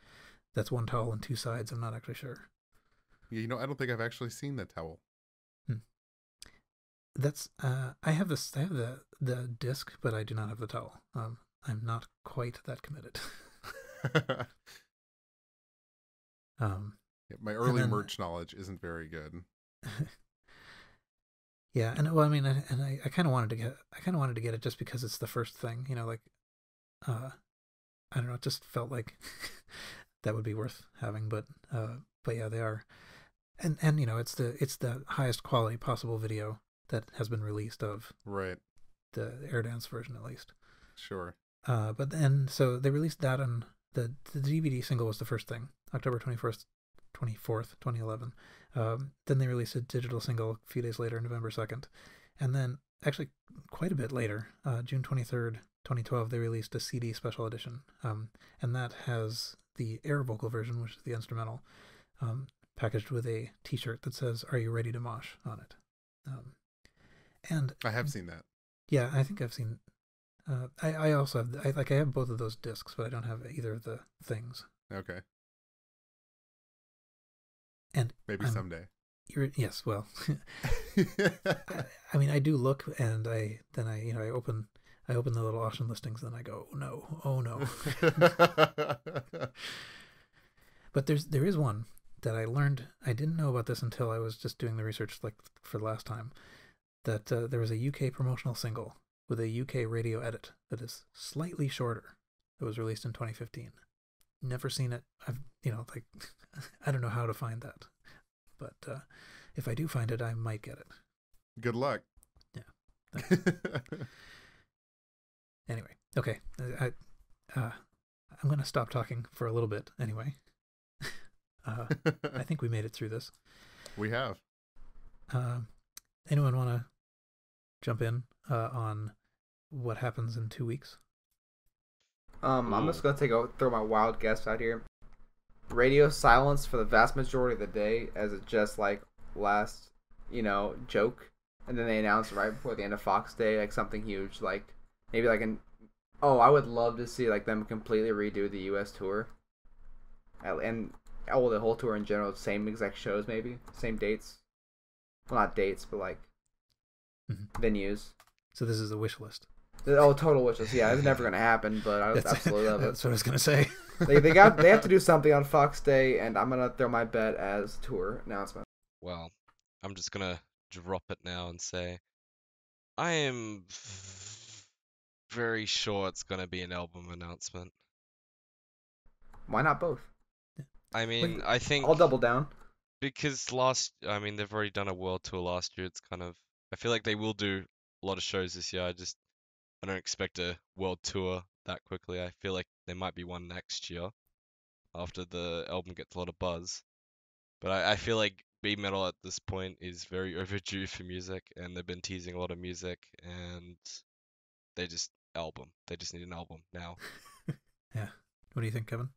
Speaker 1: that's one towel and two sides. I'm not actually sure.
Speaker 2: Yeah, I don't think I've actually seen that towel.
Speaker 1: That's I have the disc, but I do not have the towel. I'm not quite that committed.
Speaker 2: Yeah, my early merch knowledge isn't very good.
Speaker 1: Yeah, and well, I mean, and I kind of wanted to get it just because it's the first thing, like, I don't know, it just felt like that would be worth having, but yeah, they are, and it's the highest quality possible video that has been released of
Speaker 2: Right.
Speaker 1: the air dance version, at least.
Speaker 2: Sure.
Speaker 1: But then, so they released that, and the DVD single was the first thing, October 21st, 24th, 2011. Then they released a digital single a few days later, November 2nd. And then, actually, quite a bit later, June 23rd, 2012, they released a CD special edition. And that has the air vocal version, which is the instrumental, packaged with a t-shirt that says, "Are you ready to mosh?" on it. And
Speaker 2: I have seen that.
Speaker 1: yeah, I think I've seen... I also have... I have both of those discs, but I don't have either of the things.
Speaker 2: Okay.
Speaker 1: And
Speaker 2: maybe someday.
Speaker 1: Yes, well... I mean, I do look, and I open the little auction listings, and I go, oh no. But there is one that I learned. I didn't know about this until I was just doing the research, like, for the last time, that there was a UK promotional single with a UK radio edit that is slightly shorter that was released in 2015. Never seen it. I don't know how to find that, but if I do find it, I might get it.
Speaker 2: Good luck.
Speaker 1: Yeah. Anyway, okay. I'm going to stop talking for a little bit anyway. I think we made it through this.
Speaker 2: We have.
Speaker 1: Anyone want to jump in on what happens in 2 weeks?
Speaker 3: I'm just going to throw my wild guess out here. Radio silence for the vast majority of the day, as it just like last, joke. And then they announce right before the end of Fox Day, like something huge, like maybe like I would love to see like them completely redo the U.S. tour, and the whole tour in general, same exact shows, maybe same dates. Well, not dates, but like venues.
Speaker 1: So this is a wish list.
Speaker 3: Oh, total wish list. Yeah, it's never gonna happen, but I would absolutely love it.
Speaker 1: That's what I was gonna say.
Speaker 3: they have to do something on Fox Day, and I'm gonna throw my bet as tour announcement.
Speaker 4: Well, I'm just gonna drop it now and say I am very sure it's gonna be an album announcement.
Speaker 3: Why not both?
Speaker 4: I mean, I think
Speaker 3: I'll double down.
Speaker 4: Because they've already done a world tour last year. It's kind of, I feel like they will do a lot of shows this year. I don't expect a world tour that quickly. I feel like there might be one next year after the album gets a lot of buzz. But I feel like BABYMETAL at this point is very overdue for music, and they've been teasing a lot of music, and they just need an album now.
Speaker 1: Yeah. What do you think, Kevin?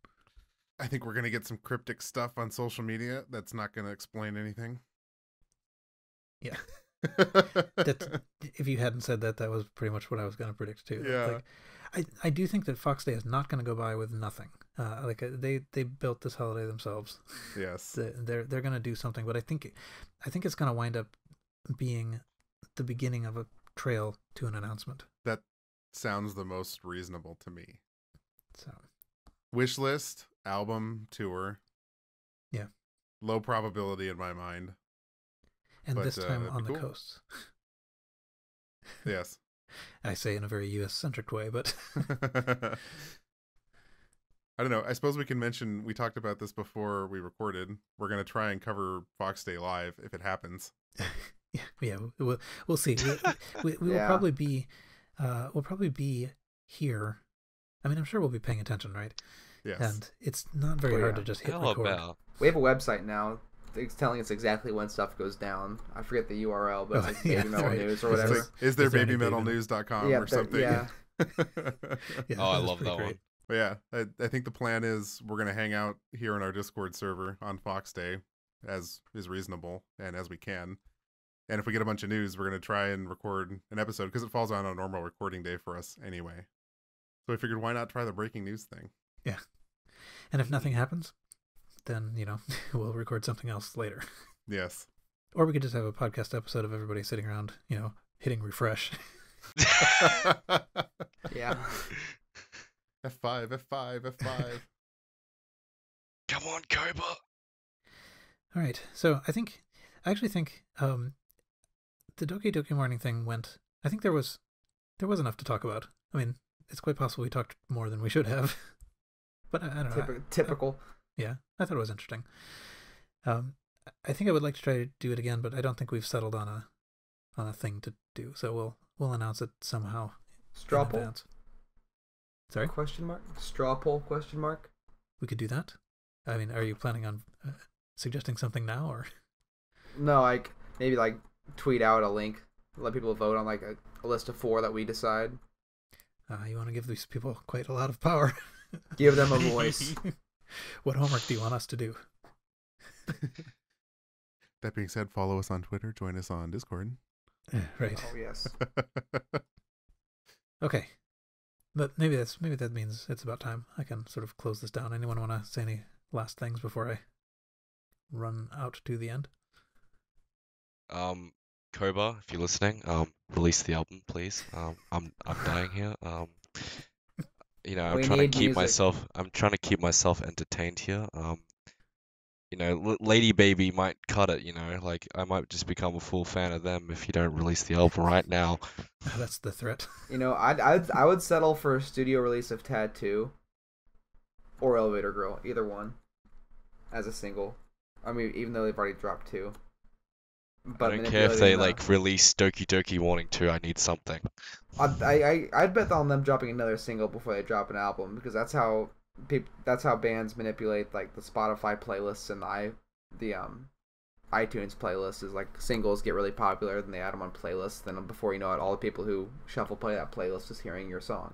Speaker 2: I think we're going to get some cryptic stuff on social media that's not going to explain anything.
Speaker 1: Yeah. If you hadn't said that was pretty much what I was going to predict too.
Speaker 2: Yeah.
Speaker 1: Like, I do think that Fox Day is not going to go by with nothing. They built this holiday themselves.
Speaker 2: Yes.
Speaker 1: They're going to do something, but I think it's going to wind up being the beginning of a trail to an announcement.
Speaker 2: That sounds the most reasonable to me.
Speaker 1: So,
Speaker 2: wish list, album, tour.
Speaker 1: Yeah.
Speaker 2: Low probability in my mind.
Speaker 1: And this time on the coasts.
Speaker 2: Yes.
Speaker 1: I say in a very US-centric way, but...
Speaker 2: I don't know. I suppose we can mention, we talked about this before we recorded. We're going to try and cover Fox Day live if it happens.
Speaker 1: Yeah, we'll see. We will probably be... we'll probably be here. I mean, I'm sure we'll be paying attention, right?
Speaker 2: Yes.
Speaker 1: And it's not very hard to just hit record.
Speaker 3: We have a website now. It's telling us exactly when stuff goes down. I forget the URL, but it's like BABYMETAL News or whatever.
Speaker 2: Is there BABYMETALnews.com or something?
Speaker 3: Yeah.
Speaker 4: I love that one.
Speaker 2: But yeah, I think the plan is we're going to hang out here in our Discord server on Fox Day, as is reasonable and as we can. And if we get a bunch of news, we're going to try and record an episode because it falls on a normal recording day for us anyway. So I figured, why not try the breaking news thing?
Speaker 1: Yeah. And if nothing happens, then, we'll record something else later.
Speaker 2: Yes.
Speaker 1: Or we could just have a podcast episode of everybody sitting around, hitting refresh.
Speaker 3: Yeah.
Speaker 2: F5, F5, F5.
Speaker 4: Come on, Cobra.
Speaker 1: All right. So I actually think the Doki Doki Morning thing went, I think there was enough to talk about. I mean, it's quite possible we talked more than we should have. But I don't know.
Speaker 3: Typical.
Speaker 1: Yeah, I thought it was interesting. I think I would like to try to do it again, but I don't think we've settled on a thing to do. So we'll announce it somehow.
Speaker 3: Straw poll?
Speaker 1: Sorry?
Speaker 3: Question mark? Straw poll? Question mark?
Speaker 1: We could do that. I mean, are you planning on suggesting something now, or
Speaker 3: No, like maybe like tweet out a link, let people vote on like a list of 4 that we decide.
Speaker 1: you want to give these people quite a lot of power.
Speaker 3: Give them a voice.
Speaker 1: What homework do you want us to do?
Speaker 2: That being said, follow us on Twitter, join us on Discord.
Speaker 1: Right.
Speaker 3: Oh yes.
Speaker 1: Okay. But maybe that means it's about time. I can sort of close this down. Anyone want to say any last things before I run out to the end?
Speaker 4: Koba, if you're listening, release the album, please. I'm dying here. You know,
Speaker 3: We need music.
Speaker 4: I'm trying to keep myself entertained here. You know, Lady Baby might cut it, you know, like I might just become a full fan of them if you don't release the album right now.
Speaker 1: That's the threat.
Speaker 3: You know, I would settle for a studio release of Tattoo or Elevator Girl, either one, as a single. I mean, even though they've already dropped 2. But
Speaker 4: I don't care if they
Speaker 3: manipulating
Speaker 4: like release Doki Doki Morning 2, I need something.
Speaker 3: I'd bet on them dropping another single before they drop an album, because that's how bands manipulate like the Spotify playlists and the iTunes playlist. Is like singles get really popular, then they add them on playlists, then before you know it, all the people who shuffle play that playlist is hearing your song.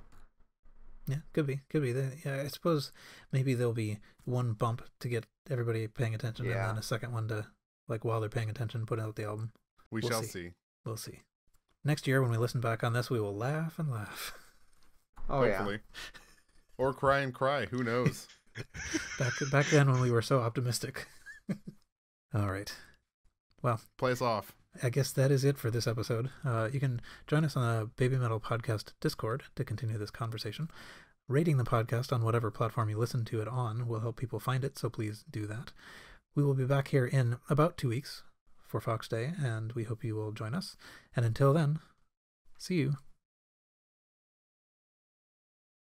Speaker 1: Yeah, could be. Yeah, I suppose maybe there'll be one bump to get everybody paying attention, and then a second one to, like, while they're paying attention, put out the album.
Speaker 2: We shall see.
Speaker 1: We'll see. Next year, when we listen back on this, we will laugh and laugh.
Speaker 3: Oh,
Speaker 2: hopefully. Yeah. Or cry and cry. Who knows?
Speaker 1: Back then when we were so optimistic. All right. Well,
Speaker 2: play us off.
Speaker 1: I guess that is it for this episode. You can join us on the Baby Metal Podcast Discord to continue this conversation. Rating the podcast on whatever platform you listen to it on will help people find it, so please do that. We will be back here in about 2 weeks for Fox Day, and we hope you will join us. And until then, see you